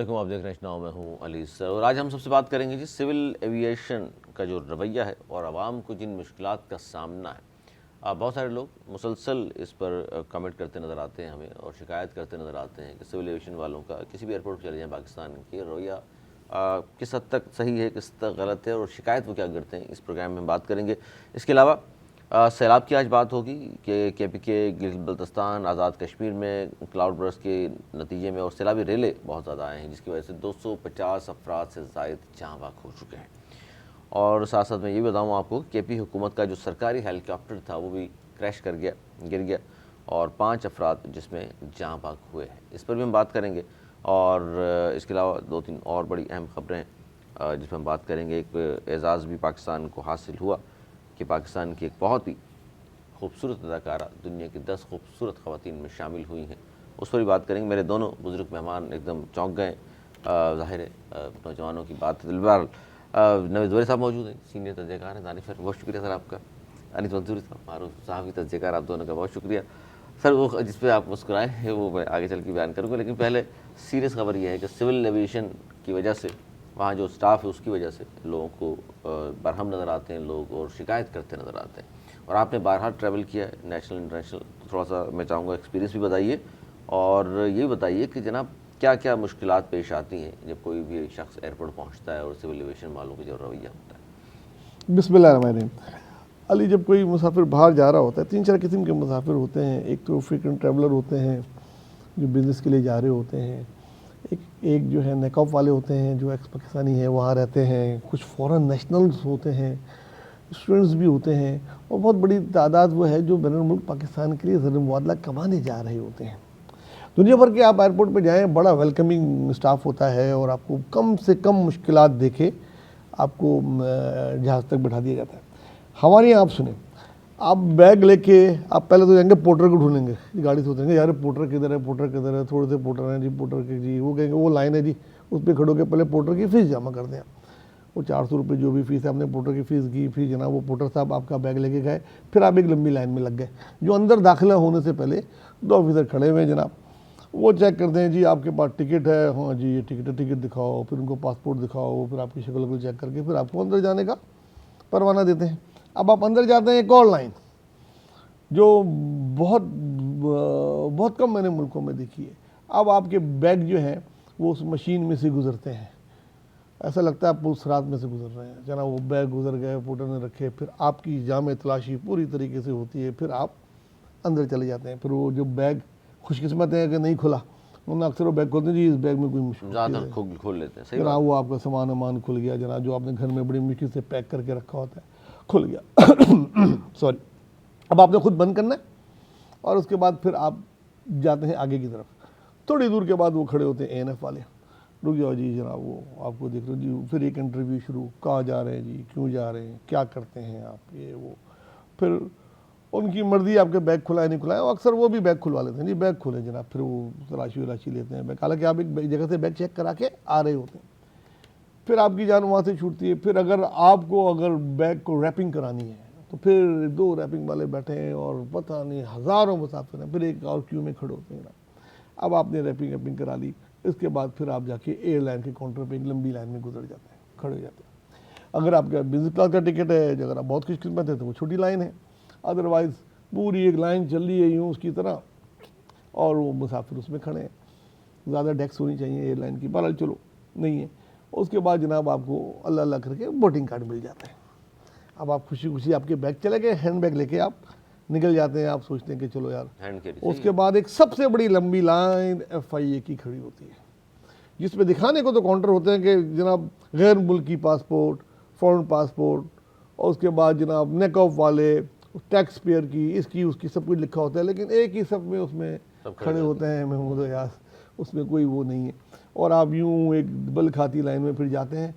वालेकुम, आप देख रहे हैं नाव में हूँ अली सर। और आज हम सबसे बात करेंगे जी सिविल एविएशन का जो रवैया है और आवाम को जिन मुश्किलात का सामना है। बहुत सारे लोग मुसलसल इस पर कमेंट करते नज़र आते हैं हमें और शिकायत करते नज़र आते हैं कि सिविल एविएशन वालों का किसी भी एयरपोर्ट पर चले जाएँ पाकिस्तान के रवैया किस हद तक सही है, किस तक गलत है और शिकायत वो क्या करते हैं। इस प्रोग्राम में हम बात करेंगे। इसके अलावा सैलाब की आज बात होगी कि KPK गिलगित बल्तिस्तान आज़ाद कश्मीर में क्लाउड बर्स्ट के नतीजे में और सैलाबी रेले बहुत ज़्यादा आए हैं, जिसकी वजह से 250 अफराद से ज़ायद जाँ बाक हो चुके हैं। और साथ साथ मैं ये बताऊँ आपको KP हुकूमत का जो सरकारी हेलीकॉप्टर था वो भी क्रैश कर गया, गिर गया और 5 अफराद जिसमें जाँ बाक हुए हैं। इस पर भी हम बात करेंगे। और इसके अलावा 2-3 और बड़ी अहम ख़बरें हैं जिसमें हम बात करेंगे। एक एज़ाज़ भी पाकिस्तान को हासिल हुआ कि पाकिस्तान की एक बहुत ही खूबसूरत अदाकारा दुनिया की 10 खूबसूरत ख़वातीन में शामिल हुई हैं, उस पर भी बात करेंगे। मेरे दोनों बुज़ुर्ग मेहमान एकदम चौंक गए। ज़ाहिर है नौजवानों की बात है। बहरहाल नवीद ज़ुहैर साहब मौजूद हैं, सीनियर तजज़ियाकार हैं। दानिश सर बहुत शुक्रिया सर आपका। अनीस मंसूरी साहब, मारूफ साहब तजज़ियाकार, आप दोनों का बहुत शुक्रिया सर। वो जिस पर आप मुस्कुराए हैं वो मैं आगे चल के बयान करूँगा, लेकिन पहले सीरियस खबर यह है कि सिविल एविएशन की वजह से वहाँ जो स्टाफ है उसकी वजह से लोगों को बरहम नज़र आते हैं लोग और शिकायत करते नज़र आते हैं। और आपने बारहा ट्रैवल किया है नेशनल इंटरनेशनल, तो थोड़ा सा मैं चाहूँगा एक्सपीरियंस भी बताइए और ये बताइए कि जनाब क्या क्या मुश्किलात पेश आती हैं जब कोई भी शख्स एयरपोर्ट पहुँचता है और सिविल एविएशन वालों का जो रवैया होता है। बिस्मिल्लाहिर्रहमानिर्रहीम। अली, जब कोई मुसाफिर बाहर जा रहा होता है, 3-4 किस्म के मुसाफिर होते हैं। एक तो फ्रीक्वेंट ट्रैवलर होते हैं जो बिज़नेस के लिए जा रहे होते हैं। एक जो है नेकऑफ वाले होते हैं जो एक्स पाकिस्तानी है, वहाँ रहते हैं। कुछ फॉरेन नेशनल्स होते हैं, स्टूडेंट्स भी होते हैं और बहुत बड़ी तादाद वो है जो बैनुल मुल्क पाकिस्तान के लिए ज़र मुबादला कमाने जा रहे होते हैं। दुनिया भर के आप एयरपोर्ट पे जाएं, बड़ा वेलकमिंग स्टाफ होता है और आपको कम से कम मुश्किलात देखे आपको जहाज़ तक बैठा दिया जाता है। हमारे यहाँ आप सुने, आप बैग लेके आप पहले तो जाएंगे पोर्टर को ढूंढेंगे, गाड़ी से उतरेंगे, यार पोर्टर किधर है, पोर्टर किधर है, थोड़े से पोर्टर हैं जी, पोर्टर के जी, वो कहेंगे वो लाइन है जी, उस पर खड़ो के पहले पोर्टर की फ़ीस जमा कर दें। वो 400 रुपये जो भी फ़ीस है आपने पोर्टर की फ़ीस की, फिर जनाब वो पोर्टर साहब आपका बैग लेके गए, फिर आप एक लंबी लाइन में लग गए। जो अंदर दाखिला होने से पहले 2 ऑफिसर खड़े हुए हैं जनाब, वो चेक करते हैं जी आपके पास टिकट है, हाँ जी ये टिकट है, टिकट दिखाओ, फिर उनको पासपोर्ट दिखाओ, फिर आपकी शक्ल को चेक करके फिर आपको अंदर जाने का परवाना देते हैं। अब आप अंदर जाते हैं, एक और लाइन जो बहुत कम मैंने मुल्कों में देखी है। अब आपके बैग जो हैं वो उस मशीन में से गुजरते हैं, ऐसा लगता है आप पुलिस रात में से गुजर रहे हैं जना। वो बैग गुजर गए, पोर्टर ने रखे, फिर आपकी जामे तलाशी पूरी तरीके से होती है, फिर आप अंदर चले जाते हैं। फिर वो जो बैग खुशकिस्मत है कि नहीं खुला, उन्होंने अक्सर वो बैग खोलते हैं जी इस बैग में कोई मुश्किल खोल लेते हैं, सही जना, वो आपका सामान वामान खुल गया जना, जो आपने घर में बड़ी मुश्किल से पैक करके रखा होता है खुल गया सॉरी। अब आपने खुद बंद करना है और उसके बाद फिर आप जाते हैं आगे की तरफ। थोड़ी दूर के बाद वो खड़े होते हैं ANF वाले, रुक जाओ जी जनाब, वो आपको देख रहे हो जी, फिर एक इंटरव्यू शुरू, कहाँ जा रहे हैं जी, क्यों जा रहे हैं, क्या करते हैं आप, ये वो, फिर उनकी मर्जी आपके बैग खुलाए नहीं खुलाए, अक्सर वो भी बैग खुलवा लेते हैं जी, बैग खुले जनाब, फिर वो तलाशी वलाशी लेते हैं बैग, हालांकि आप एक जगह से बैग चेक करा के आ रहे होते हैं। फिर आपकी जान वहाँ से छूटती है। फिर अगर बैग को रैपिंग करानी है तो फिर 2 रैपिंग वाले बैठे हैं और पता नहीं हज़ारों मुसाफिर हैं, फिर एक और क्यू में खड़े होते हैं ना। अब आपने रैपिंग करा ली, इसके बाद फिर आप जाके एयरलाइन के काउंटर पे एक लंबी लाइन में गुजर जाते हैं, खड़े हो जाते हैं। अगर आपका बिजनेस क्लास का टिकट है, अगर आप बहुत खुशकिस्मत है तो वो छोटी लाइन है, अदरवाइज़ पूरी एक लाइन चल रही है यूँ उसकी तरह और वो मुसाफिर उसमें खड़े हैं। ज़्यादा डेस्क होनी चाहिए एयरलाइन की, बहरहाल चलो नहीं है। उसके बाद जनाब आपको अल्लाह अल्लाह करके बोर्डिंग कार्ड मिल जाता है। अब आप खुशी खुशी आपके बैग चले गए, हैंड बैग लेके आप निकल जाते हैं। आप सोचते हैं कि चलो यार। उसके बाद एक सबसे बड़ी लंबी लाइन FIA की खड़ी होती है, जिसमें दिखाने को तो काउंटर होते हैं कि जनाब गैर मुल्की पासपोर्ट, फॉरेन पासपोर्ट, और उसके बाद जनाब नेकऑफ वाले, टैक्स पेयर की, इसकी उसकी सब कुछ लिखा होता है, लेकिन एक ही सब में उसमें खड़े होते हैं महमूद यार, उसमें कोई वो नहीं है। और आप यूँ एक बल खाती लाइन में फिर जाते हैं।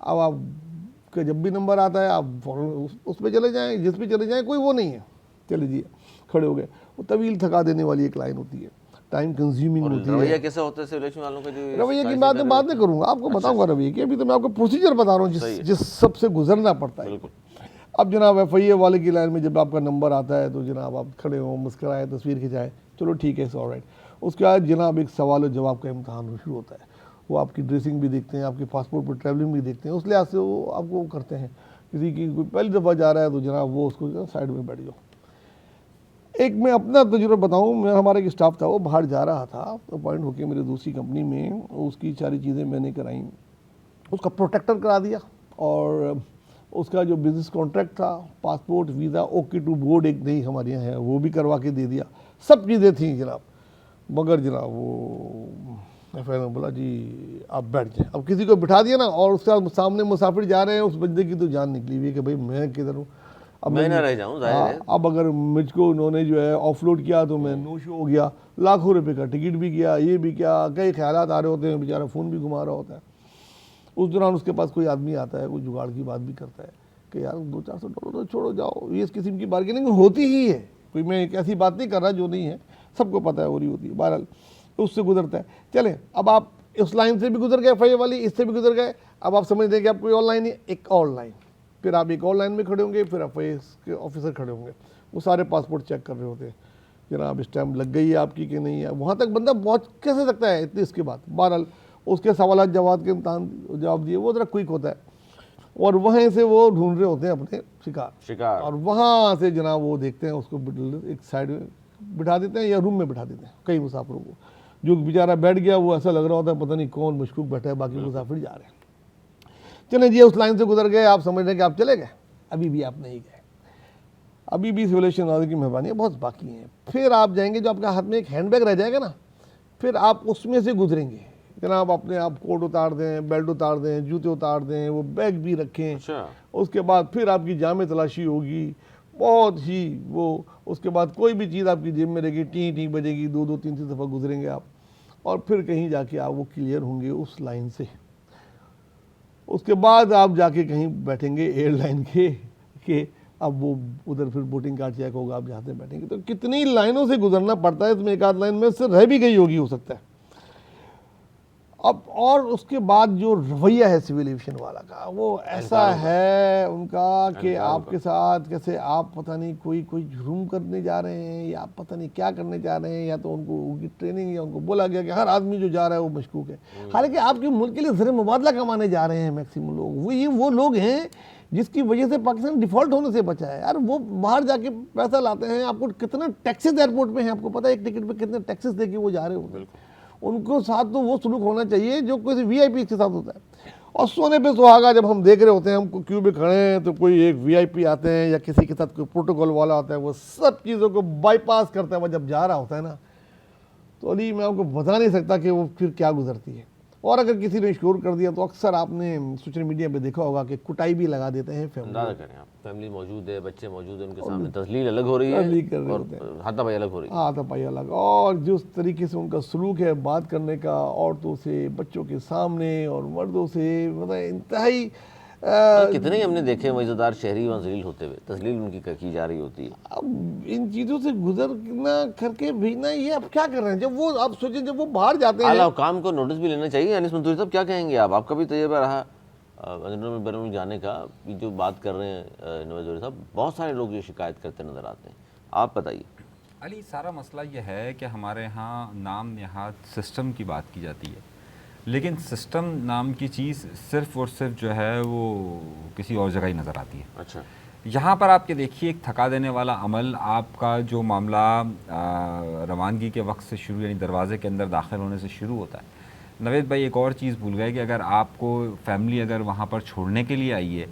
अब आपका जब भी नंबर आता है आप फ़ौरन उस पर चले जाएँ, जिस पे चले जाएँ, कोई वो नहीं है, चले जी खड़े हो गए। वो तवील थका देने वाली एक लाइन होती है, टाइम कंज्यूमिंग होती है। रवैया कैसे होता है सिविल वालों का? जो रवैया की बात मैं बाद में करूँगा, आपको बताऊँगा रवैया की। अभी तो मैं आपको प्रोसीजर बता रहा हूँ जिस सबसे गुजरना पड़ता है। अब जनाब FIA वाले की लाइन में जब आपका नंबर आता है तो जनाब आप खड़े हो, मुस्कराए, तस्वीर खिंचाए, चलो ठीक है, ऑलराइट। उसके बाद जनाब एक सवाल और जवाब का इम्तहान शुरू होता है। वो आपकी ड्रेसिंग भी देखते हैं, आपके पासपोर्ट पर ट्रैवलिंग भी देखते हैं, उस लिहाज से वो आपको करते हैं। किसी की कोई पहली दफ़ा जा रहा है तो जनाब वो उसको साइड में बैठ जाओ। एक मैं अपना तजुर्बा बताऊं, मैं हमारा एक स्टाफ था वो बाहर जा रहा था, अपॉइंट होकर मेरे दूसरी कंपनी में, उसकी सारी चीज़ें मैंने कराई, उसका प्रोटेक्टर करा दिया और उसका जो बिज़नेस कॉन्ट्रैक्ट था, passport, visa, okay to board एक नहीं हमारे यहाँ है, वो भी करवा के दे दिया, सब चीज़ें थी जनाब। मगर जनाब वो FIR बोला जी आप बैठ जाए। अब किसी को बिठा दिया ना और उसका सामने मुसाफिर जा रहे हैं, उस बंदे की तो जान निकली हुई है कि भाई मैं किधर हूँ, अब मैं ना रह जाऊँ, जाहिर है। अब अगर मुझको उन्होंने जो है ऑफलोड किया तो मैं नो शो हो गया, लाखों रुपए का टिकट भी किया, ये भी क्या, कई ख्यालात आ रहे होते हैं, बेचारा फ़ोन भी घुमा रहा होता है। उस दौरान उसके पास कोई आदमी आता है, कोई जुगाड़ की बात भी करता है कि यार $200-400 तो छोड़ो जाओ, ये इस किस्म की बार्गेनिंग होती ही है, कोई मैं एक ऐसी बात नहीं कर रहा जो नहीं है, सबको पता है हो रही होती है। बहरहाल उससे गुजरता है। चलें, अब आप उस लाइन से भी गुजर गए, FIR वाली, इससे भी गुजर गए, अब आप समझ दें कि आप कोई और लाइन, एक और लाइन, फिर आप एक और लाइन में खड़े होंगे, फिर FIR के ऑफिसर खड़े होंगे, वो सारे पासपोर्ट चेक कर रहे होते हैं, जनाब स्टैम्प लग गई है आपकी कि नहीं है। वहाँ तक बंदा पहुँच कैसे सकता है इतनी इसके बाद। बहरहाल उसके सवाल जवाब के इम्तहान जवाब दिए, वो ज़रा क्विक होता है और वहीं से वो ढूंढ रहे होते हैं अपने शिकार, और वहाँ से जनाब वो देखते हैं उसको एक साइड में बिठा देते हैं या रूम में बिठा देते हैं कई मुसाफिरों को। जो बेचारा बैठ गया वो ऐसा लग रहा होता है पता नहीं कौन मशकूक बैठा है, बाकी मुसाफिर जा रहे हैं। चलें जी, उस लाइन से गुजर गए, आप समझ रहे हैं कि आप चले गए, अभी भी आप नहीं गए, अभी भी सिविलाइजेशन आने की मेहरबानी बहुत बाकी हैं। फिर आप जाएंगे, जो आपके हाथ में एक हैंडबैग रह जाएगा ना, फिर आप उसमें से गुजरेंगे जनाब। अपने आप कोट उतार दें, बेल्ट उतार दें, जूते उतार दें, वो बैग भी रखें। अच्छा। उसके बाद फिर आपकी जामे तलाशी होगी, बहुत ही वो, उसके बाद कोई भी चीज़ आपकी जेब में रहेगी, टी टी बजेगी, 2-2-3-3 दफ़ा गुजरेंगे आप, और फिर कहीं जाके आप वो क्लियर होंगे उस लाइन से। उसके बाद आप जाके कहीं बैठेंगे एयरलाइन के अब वो उधर फिर बोटिंग कार्ड चेक होगा, आप जहाँ से बैठेंगे। तो कितनी लाइनों से गुजरना पड़ता है, इसमें एक आध लाइन में से रह भी गई होगी हो सकता है। अब और उसके बाद जो रवैया है सिविल एविएशन वाला का, वो ऐसा है उनका कि आपके साथ कैसे आप पता नहीं कोई जुर्म करने जा रहे हैं या पता नहीं क्या करने जा रहे हैं, या तो उनको उनकी ट्रेनिंग या उनको बोला गया कि हर आदमी जो जा रहा है वो मशकूक है। हालांकि आपके मुल्क के लिए ज़र मुबादला कमाने जा रहे हैं मैक्सिमम लोग, वो लोग हैं जिसकी वजह से पाकिस्तान डिफ़ॉल्ट होने से बचा है। यार वो बाहर जाके पैसा लाते हैं, आपको कितना टैक्सेस एयरपोर्ट पे हैं, आपको पता है एक टिकट पे कितने टैक्सेस देके वो जा रहे होते हैं। उनको साथ तो वो सलूक होना चाहिए जो कोई VIP के साथ होता है। और सोने पे सुहागा जब हम देख रहे होते हैं, हम क्यू में खड़े हैं तो कोई एक VIP आते हैं या किसी के साथ कोई प्रोटोकॉल वाला आता है, वो सब चीज़ों को बाईपास करता है वो जब जा रहा होता है ना, तो अली मैं आपको बता नहीं सकता कि वो फिर क्या गुजरती है। और अगर किसी ने शोर कर दिया तो अक्सर आपने सोशल मीडिया पे देखा होगा कि कुटाई भी लगा देते हैं। अंदाजा करें आप, फैमिली मौजूद है, बच्चे मौजूद हैं, उनके सामने तस्लील अलग हो रही है और हाथापाई अलग हो रही है। हाथापाई अलग, और जिस तरीके से उनका सलूक है बात करने का, औरतों से, बच्चों के सामने और मर्दों से, मतलब इंतहाई कितने ही हमने देखे मज़ेदार शहरी वहाँ जलील होते हुए, तस्लील उनकी की जा रही होती है। अब इन चीज़ों से गुजरना करके भी ना, ये अब क्या कर रहे हैं, जब वो आप सोचें जब वो बाहर जाते हैं, आला काम को नोटिस भी लेना चाहिए। अनीस मंसूरी साहब क्या कहेंगे आप, आपका भी तजुर्बा रहा अंदर में जाने का, जो बात कर रहे हैं नवाज ज़ोहरी साहब, बहुत सारे लोग ये शिकायत करते नज़र आते हैं, आप बताइए। अली, सारा मसला ये है कि हमारे यहाँ नाम नहाद सिस्टम की बात की जाती है, लेकिन सिस्टम नाम की चीज़ सिर्फ़ और सिर्फ जो है वो किसी और जगह ही नज़र आती है। अच्छा, यहाँ पर आपके देखिए एक थका देने वाला अमल, आपका जो मामला रवानगी के वक्त से शुरू, यानी दरवाज़े के अंदर दाखिल होने से शुरू होता है। नवेद भाई एक और चीज़ भूल गए कि अगर आपको फैमिली अगर वहाँ पर छोड़ने के लिए आई है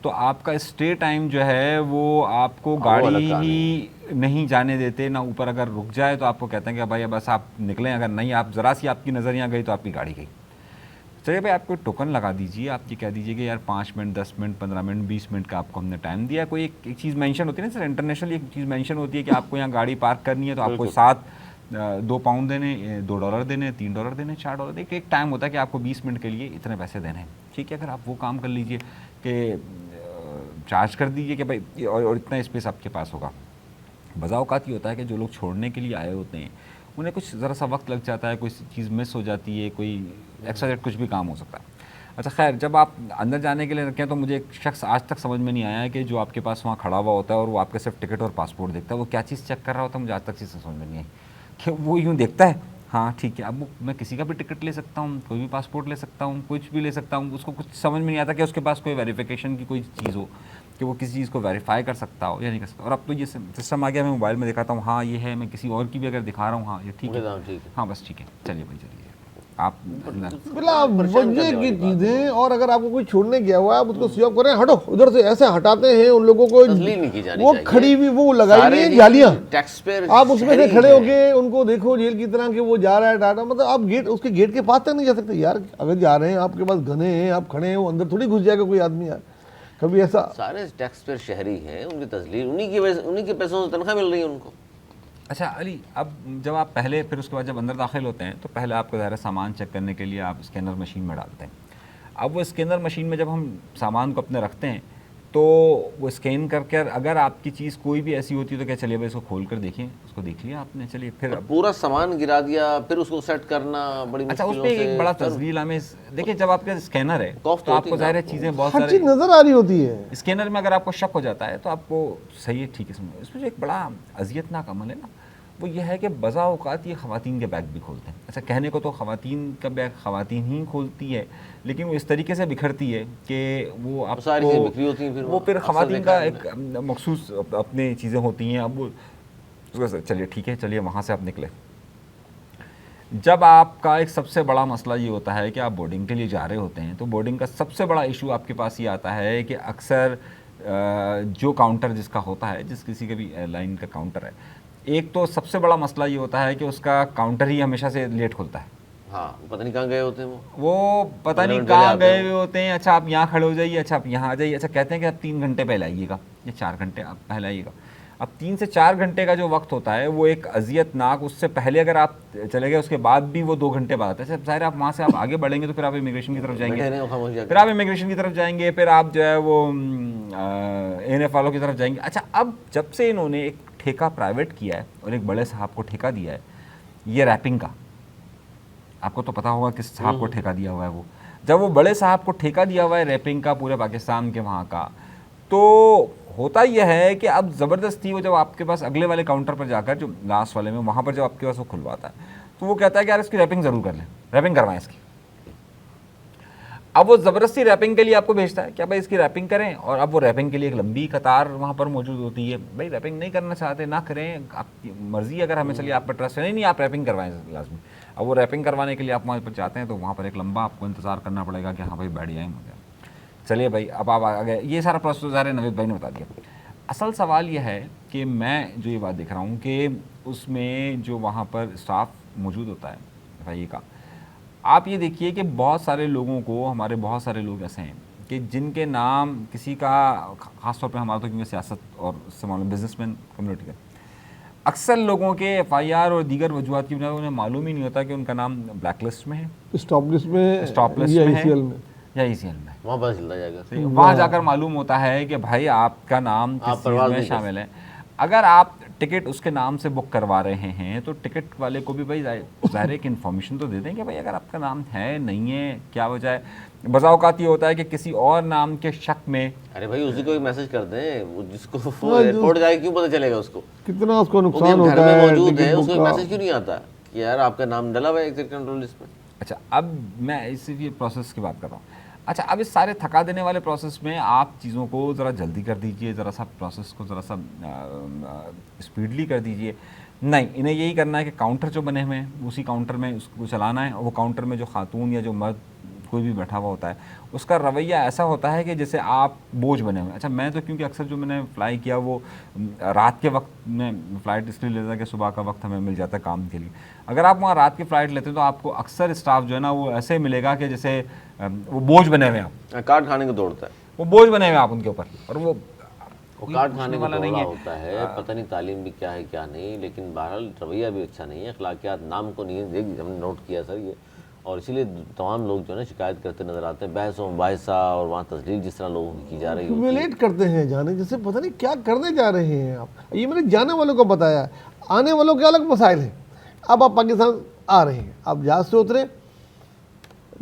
तो आपका स्टे टाइम जो है वो आपको गाड़ी ही नहीं जाने देते ना, ऊपर अगर रुक जाए तो आपको कहते हैं कि भाई बस आप निकलें, अगर नहीं आप ज़रा सी आपकी नज़र यहाँ गई तो आपकी गाड़ी गई। चलिए भाई आपको टोकन लगा दीजिए, आप ये कह दीजिए कि यार 5 मिनट, 10 मिनट, 15 मिनट, 20 मिनट का आपको हमने टाइम दिया। कोई एक चीज़ मेंशन होती है ना सर, इंटरनेशनल एक चीज़ मेंशन होती है कि आपको यहाँ गाड़ी पार्क करनी है तो आपको 2 पाउंड देने, $2 देने, $3 देने, $4 एक टाइम होता है कि आपको 20 मिनट के लिए इतने पैसे देने हैं। ठीक है, अगर आप वो काम कर लीजिए कि चार्ज कर दीजिए कि भाई और इतना स्पेस आपके पास होगा। बज़ा औक़ात ये होता है कि जो लोग छोड़ने के लिए आए होते हैं उन्हें कुछ ज़रा सा वक्त लग जाता है, कोई चीज़ मिस हो जाती है, कोई एक्स्ट्रा कुछ भी काम हो सकता है। अच्छा खैर, जब आप अंदर जाने के लिए रखें तो मुझे एक शख्स आज तक समझ में नहीं आया है कि जो आपके पास वहाँ खड़ा हुआ होता है और वो आपके सिर्फ टिकट और पासपोर्ट देखता है, वो क्या चीज़ चेक कर रहा होता है, मुझे आज तक चीज़ समझ में नहीं आई कि वो यूँ देखता है, हाँ ठीक है, अब मैं किसी का भी टिकट ले सकता हूँ, कोई भी पासपोर्ट ले सकता हूँ, कुछ भी ले सकता हूँ, उसको कुछ समझ में नहीं आता कि उसके पास कोई वेरिफिकेशन की कोई चीज़ हो कि वो किसी चीज़ को वेरीफाई कर सकता हो या नहीं कर सकता। और अब तो ये सिस्टम आ गया, मैं मोबाइल में दिखाता हूँ हाँ ये है, मैं किसी और की भी अगर दिखा रहा हूँ हाँ ये ठीक उनके है, दाम ठीक है। हाँ बस ठीक है, चलिए भाई चलिए आप बिला वजह की चीजें। और अगर आपको कोई छोड़ने गया हुआ है आप उसको स्वीप करें, हटो उधर से, ऐसे हटाते हैं उन लोगों को। तस्लीम नहीं की जानी वो चाहिए। खड़ी हुई वो लगाई हुई है जालियां, टैक्स पेयर आप उसमें से खड़े होके उनको देखो जेल की तरह कि वो जा रहा है टाटा, मतलब आप गेट, उसके गेट के पास तक नहीं जा सकते यार। अगर जा रहे हैं आपके पास गने हैं, आप खड़े हैं, वो अंदर थोड़ी घुस जाएगा कोई आदमी यार, कभी ऐसा। सारे टैक्स पेयर शहरी हैं, उनकी तस्लीम उन्हीं की वजह, उन्हीं के पैसों से तनख्वाह मिल रही है उनको। अच्छा अली, अब जब आप पहले फिर उसके बाद जब अंदर दाखिल होते हैं तो पहले आपको ज़ाहिर सामान चेक करने के लिए आप स्कैनर मशीन में डालते हैं। अब वो स्कैनर मशीन में जब हम सामान को अपने रखते हैं तो वो स्कैन करके अगर आपकी चीज़ कोई भी ऐसी होती है तो क्या चलिए भाई इसको खोल कर देखें, उसको देख लिया आपने, चलिए फिर अब पूरा सामान गिरा दिया, फिर उसको सेट करना बड़ी अच्छा मुश्किलों उसमें से। एक बड़ा तस्वीर हमें देखिए, जब आपका स्कैनर है कॉफ तो तो होती आपको है ज़ाहिर है आपको। चीज़ें बहुत हर चीज सारे नजर आ रही होती है। स्कैनर में अगर आपको शक हो जाता है तो आपको सही है ठीक है समझो। इसमें जो एक बड़ा अजियतनाक अमल है ना वो ये है कि बज़ा औक़ात ये ख़वातीन के बैग भी खोलते हैं। अच्छा कहने को तो ख़वातीन का बैग ख़वातीन ही खोलती है, लेकिन वो इस तरीके से बिखरती है कि वो आपको सारी चीज़ें बिखरी होती हैं, फिर वो फिर अक्सर ख़वातीन देखा का है एक मखसूस अपनी चीज़ें होती हैं। अब वो चलिए ठीक है, चलिए वहाँ से आप निकले। जब आपका एक सबसे बड़ा मसला ये होता है कि आप बोर्डिंग के लिए जा रहे होते हैं तो बोर्डिंग का सबसे बड़ा इशू आपके पास ये आता है कि अक्सर जो काउंटर जिसका होता है, जिस किसी के भी एयरलाइन का काउंटर है, एक तो सबसे बड़ा मसला ये होता है कि उसका काउंटर ही हमेशा से लेट खुलता है। हाँ, पता नहीं कहाँ गए होते हैं वो पता नहीं कहाँ गए हुए होते हैं। अच्छा आप यहाँ खड़े हो जाइए, अच्छा आप यहाँ आ जाइए, अच्छा कहते हैं कि आप 3 घंटे पहले आइएगा या 4 घंटे आप पहले आइएगा। अब 3 से 4 घंटे का जो वक्त होता है वो एक अजियतनाक, उससे पहले अगर आप चले गए उसके बाद भी वो 2 घंटे बाद आता है। ज़ाहिर आप वहाँ से आप आगे बढ़ेंगे तो फिर आप इमिग्रेशन की तरफ जाएंगे, फिर आप इमिग्रेशन की तरफ जाएंगे, फिर आप जो है वो ANF वालों की तरफ जाएंगे। अच्छा अब जब से इन्होंने एक ठेका प्राइवेट किया है और एक बड़े साहब को ठेका दिया है ये रैपिंग का, आपको तो पता होगा किस साहब को ठेका दिया हुआ है वो, जब वो बड़े साहब को ठेका दिया हुआ है रैपिंग का पूरे पाकिस्तान के वहाँ का, तो होता यह है कि अब ज़बरदस्ती वो जब आपके पास अगले वाले काउंटर पर जाकर जो लास्ट वाले में वहाँ पर जब आपके पास वो खुलवाता है तो वो कहता है कि यार इसकी रैपिंग ज़रूर कर लें, रैपिंग करवाएं इसकी। अब वो ज़बरदस्ती रैपिंग के लिए आपको भेजता है कि भाई इसकी रैपिंग करें, और अब वो रैपिंग के लिए एक लंबी कतार वहाँ पर मौजूद होती है। भाई रैपिंग नहीं करना चाहते ना करें, आपकी मर्ज़ी, अगर हमें चलिए आप पर ट्रस्ट है नहीं आप रैपिंग करवाएं लाजमी। अब वो रैपिंग करवाने के लिए आप वहाँ पर जाते हैं तो वहाँ पर एक लंबा आपको इंतज़ार करना पड़ेगा कि हाँ भाई बैठ जाए मुझे। चलिए भाई अब आप आ गए, ये सारा प्रोसेस ज़ाहिर है नवीद भाई ने बता दिया। असल सवाल ये है कि मैं जो ये बात देख रहा हूँ कि उसमें जो वहाँ पर स्टाफ मौजूद होता है FIA का, आप ये देखिए कि बहुत सारे लोगों को, हमारे बहुत सारे लोग ऐसे हैं कि जिनके नाम किसी का, ख़ासतौर पे हमारा तो क्योंकि सियासत और उससे मालूम बिजनेसमैन कम्युनिटी का, अक्सर लोगों के FIR और दीगर वजूहत की वजह उन्हें मालूम ही नहीं होता कि उनका नाम ब्लैक लिस्ट में है, स्टॉप लिस्ट में, स्टॉप लिस्ट या में है ECL में या ECL में। वहाँ पता चलता जाएगा। वहाँ जाकर मालूम होता है कि भाई आपका नाम किस चीज़ परवाज़ में नहीं कर शामिल है। अगर आप टिकट उसके नाम से बुक करवा रहे हैं तो टिकट वाले को भी भाई ज़ाहिर एक इन्फॉर्मेशन तो दे दें कि भाई अगर आपका नाम है नहीं है क्या वजह है। बज़ा औक़ात ये होता है कि किसी और नाम के शक में, अरे भाई उसी को एक मैसेज कर दें, वो जिसको वो एयरपोर्ट जाए क्यों पता चलेगा उसको, कितना उसको वो भी नुकसान घर होता में है मौजूद है, टिकट बुक उसको एक का। मैसेज क्यों नहीं आता कि यार आपका नाम डला हुआ है एक्सिट कंट्रोल लिस्ट में। अच्छा अब मैं इसी प्रोसेस की बात कर रहा हूँ। अच्छा अब इस सारे थका देने वाले प्रोसेस में आप चीज़ों को ज़रा जल्दी कर दीजिए, ज़रा सा प्रोसेस को ज़रा सा स्पीडली कर दीजिए। नहीं, इन्हें यही करना है कि काउंटर जो बने हुए हैं उसी काउंटर में उसको चलाना है, और वो काउंटर में जो खातून या जो मर्द कोई भी बैठा हुआ होता है उसका रवैया ऐसा होता है कि जैसे आप बोझ बने हुए हैं। अच्छा मैं तो क्योंकि अक्सर जो मैंने फ़्लाई किया वो रात के वक्त में फ़्लाइट इसलिए लेता है कि सुबह का वक्त हमें मिल जाता है काम के लिए। अगर आप वहाँ रात की फ़्लाइट लेते हैं तो आपको अक्सर स्टाफ जो है ना वो ऐसे मिलेगा कि जैसे वो बोझ बने हुए हैं, आप कार्ड खाने को दौड़ता है, वो बोझ बने हुए हैं आप उनके ऊपर, और वो कार्ड खाने वाला वाला नहीं नहीं है। होता है। पता नहीं तालीम भी क्या है क्या नहीं, लेकिन बहरहाल रवैया भी अच्छा नहीं है, अखलाकियात नाम को नहीं है, हमने नोट किया सर ये, और इसीलिए तमाम लोग जो है ना शिकायत करते नजर आते हैं। बहस व मुबाहिसा और वहाँ तस्लील जिस तरह लोगों की जा रही है, ह्यूमिलेट करते हैं जाने, जैसे पता नहीं क्या करने जा रहे हैं आप। ये मैंने जाने वालों को बताया, आने वालों के अलग मसाइल हैं। अब आप पाकिस्तान आ रहे हैं, आप जहाज़ से उतरे,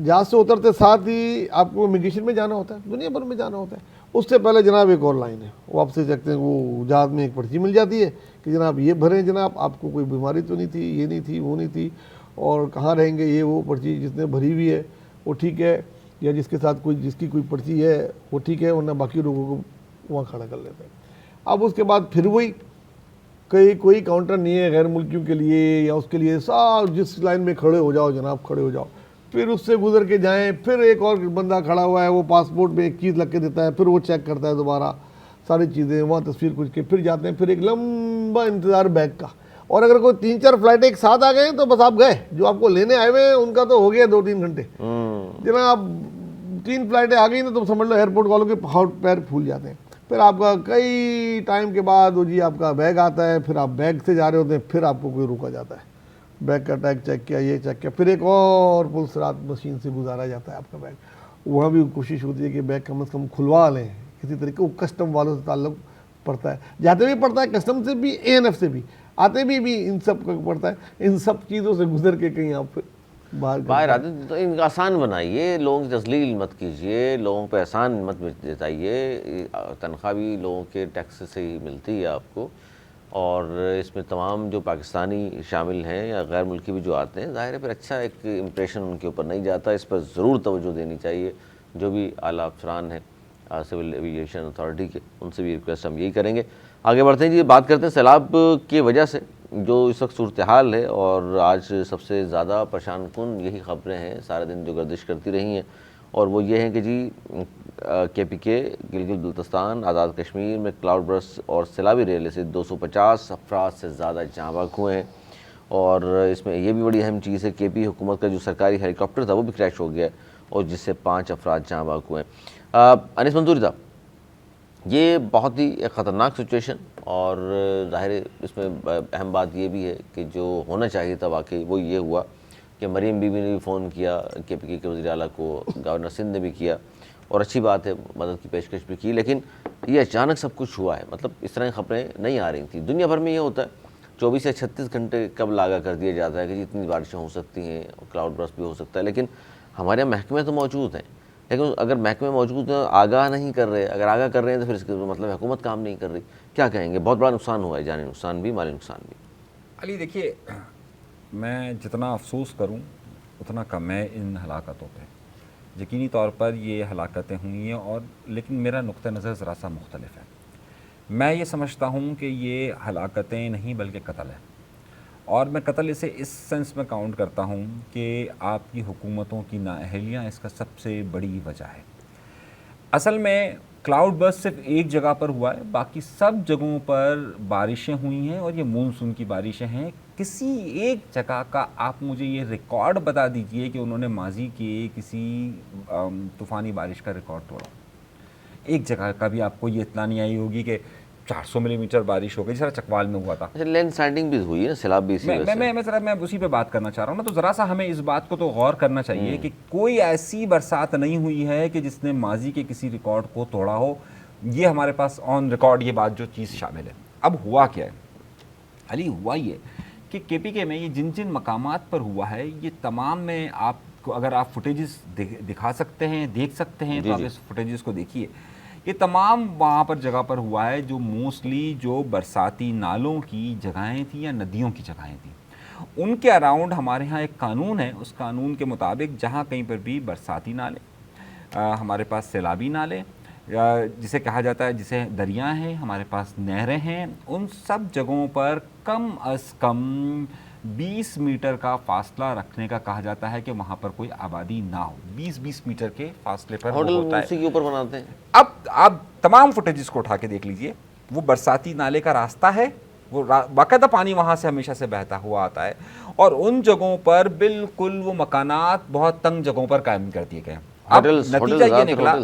जहाज़ से उतरते साथ ही आपको इमिग्रेशन में जाना होता है, दुनिया भर में जाना होता है। उससे पहले जनाब एक और लाइन है, वो आपसे देखते हैं, वो जहाज़ में एक पर्ची मिल जाती है कि जनाब ये भरें, जनाब आपको कोई बीमारी तो नहीं थी, ये नहीं थी, वो नहीं थी, और कहाँ रहेंगे, ये वो पर्ची जिसने भरी हुई है वो ठीक है, या जिसके साथ जिसकी कोई पर्ची है वो ठीक है, वरना बाकी लोगों को वहाँ खड़ा कर लेते हैं। अब उसके बाद फिर वही कोई काउंटर नहीं है गैर मुल्कियों के लिए या उसके लिए, सब जिस लाइन में खड़े हो जाओ जनाब, खड़े हो जाओ, फिर उससे गुजर के जाएं, फिर एक और बंदा खड़ा हुआ है, वो पासपोर्ट में एक चीज़ लग के देता है, फिर वो चेक करता है दोबारा सारी चीज़ें, वहाँ तस्वीर कुछ के फिर जाते हैं, फिर एक लंबा इंतज़ार बैग का। और अगर कोई 3-4 फ्लाइट एक साथ आ गए तो बस आप गए, जो आपको लेने आए हुए हैं उनका तो हो गया 2-3 घंटे। जनाब 3 फ्लाइटें आ गई ना तो समझ लो एयरपोर्ट वालों के हाथ पैर फूल जाते हैं। फिर आपका कई टाइम के बाद वो जी आपका बैग आता है, फिर आप बैग से जा रहे होते हैं, फिर आपको कोई रोका जाता है, बैग का टैग चेक किया, ये चेक किया, फिर एक और पुलिस रात मशीन से गुजारा जाता है आपका बैग। वहाँ भी कोशिश होती है कि बैग कम से कम खुलवा लें किसी तरीके, वो कस्टम वालों से ताल्लुक़ पड़ता है, जाते भी पड़ता है कस्टम से भी, ANF से भी, आते भी इन सब का पड़ता है। इन सब चीज़ों से गुजर के कहीं आप फिर बाहर आते तो इनका आसान बनाइए, लोगों की तस्लील मत कीजिए, लोगों पे एहसान मत जताइए। तनख्वाह भी लोगों के टैक्स से ही मिलती है आपको, और इसमें तमाम जो पाकिस्तानी शामिल हैं या गैर मुल्की भी जो आते हैं, ज़ाहिर है फिर अच्छा एक इम्प्रेशन उनके ऊपर नहीं जाता। इस पर ज़रूर तवज्जो देनी चाहिए जो भी आला अफसरान हैं सिविल एविएशन अथॉरिटी के, उनसे भी रिक्वेस्ट हम यही करेंगे। आगे बढ़ते हैं जी, बात करते हैं सैलाब की वजह से जो इस वक्त सूरत हाल है, और आज सबसे ज़्यादा परेशान कुन यही ख़बरें हैं सारे दिन जो गर्दिश करती रही हैं, और वो ये हैं कि जी KPK गिलगित बल्तिस्तान आज़ाद कश्मीर में क्लाउड बर्स्ट और सैलाबी रेले से 250 अफराद से ज़्यादा जाँ बाक हुए हैं। और इसमें यह भी बड़ी अहम चीज़ है, KP हुकूमत का जो सरकारी हेलीकॉप्टर था वो भी क्रैश हो गया है, और जिससे 5 अफराद जाँ बाक हुए हैं। अनीस मंसूरी साहब, ये बहुत ही ख़तरनाक सिचुएशन, और ज़ाहिर इसमें अहम बात ये भी है कि जो होना चाहिए था वाकई वो ये हुआ कि मरीम बीबी ने भी फ़ोन किया KPK के वज़ीर आला को, गवर्नर सिंध ने भी किया, और अच्छी बात है मदद की पेशकश भी की, लेकिन ये अचानक सब कुछ हुआ है। मतलब इस तरह की ख़बरें नहीं आ रही थी। दुनिया भर में ये होता है 24 या 36 घंटे कब लागा कर दिया जाता है कि जितनी बारिशें हो सकती हैं, क्लाउड बर्स्ट भी हो सकता है, लेकिन हमारे यहाँ महकमे तो मौजूद हैं, लेकिन अगर महकमे मौजूद हैं आगाह नहीं कर रहे, अगर आगाह कर रहे हैं तो फिर इसका मतलब हुकूमत काम नहीं कर रही। क्या कहेंगे? बहुत बड़ा नुकसान हुआ है, जानी नुकसान भी, माली नुकसान भी। अली देखिए, मैं जितना अफसोस करूं उतना कम है इन हलाकतों पे। यकीनी तौर पर ये हलाकतें हुई हैं, और लेकिन मेरा नुक्ता नज़र ज़रा सा मुख्तलिफ है। मैं ये समझता हूँ कि ये हलाकतें नहीं बल्कि कत्ल है, और मैं कत्ल इसे इस सेंस में काउंट करता हूँ कि आपकी हुकूमतों की नाअहलियाँ इसका सबसे बड़ी वजह है। असल में क्लाउड बर्स्ट सिर्फ एक जगह पर हुआ है, बाकी सब जगहों पर बारिशें हुई हैं, और ये मानसून की बारिशें हैं। किसी एक जगह का आप मुझे ये रिकॉर्ड बता दीजिए कि उन्होंने माजी के किसी तूफ़ानी बारिश का रिकॉर्ड तोड़ा। एक जगह का भी आपको ये इत्तला नहीं आई होगी कि 400 मिलीमीटर बारिश हो गई, जरा चकवाल में हुआ था। लैंडस्लाइडिंग भी हुई है ना, सैलाब भी इसी वजह से। मैं उसी पे बात करना चाह रहा हूँ ना, तो ज़रा सा हमें इस बात को तो गौर करना चाहिए कि कोई ऐसी बरसात नहीं हुई है कि जिसने माजी के किसी रिकॉर्ड को तोड़ा हो। ये हमारे पास ऑन रिकॉर्ड ये बात जो चीज़ शामिल है। अब हुआ क्या है अली? हुआ ये कि KPK में ये जिन जिन मकामात पर हुआ है, ये तमाम में आपको अगर आप फुटेजेस दिखा सकते हैं, देख सकते हैं, तो आप इस फुटेजेस को देखिए। ये तमाम वहाँ पर जगह पर हुआ है जो मोस्टली जो बरसाती नालों की जगहें थी या नदियों की जगहें थी। उनके अराउंड हमारे यहाँ एक कानून है, उस कानून के मुताबिक जहाँ कहीं पर भी बरसाती नाले, हमारे पास सैलाबी नाले जिसे कहा जाता है, जिसे दरिया हैं, हमारे पास नहरें हैं, उन सब जगहों पर कम अज़ कम 20 मीटर का फासला रखने का कहा जाता है कि वहाँ पर कोई आबादी ना हो। 20-20 मीटर के फासले पर होटल होता है। उसी के ऊपर बनाते हैं। अब आप तमाम फुटेजेस को उठा के देख लीजिए, वो बरसाती नाले का रास्ता है, वो बाकायदा पानी वहाँ से हमेशा से बहता हुआ आता है, और उन जगहों पर बिल्कुल वो मकानात बहुत तंग जगहों पर कायम कर दिए गए। अब नतीजा ये निकला,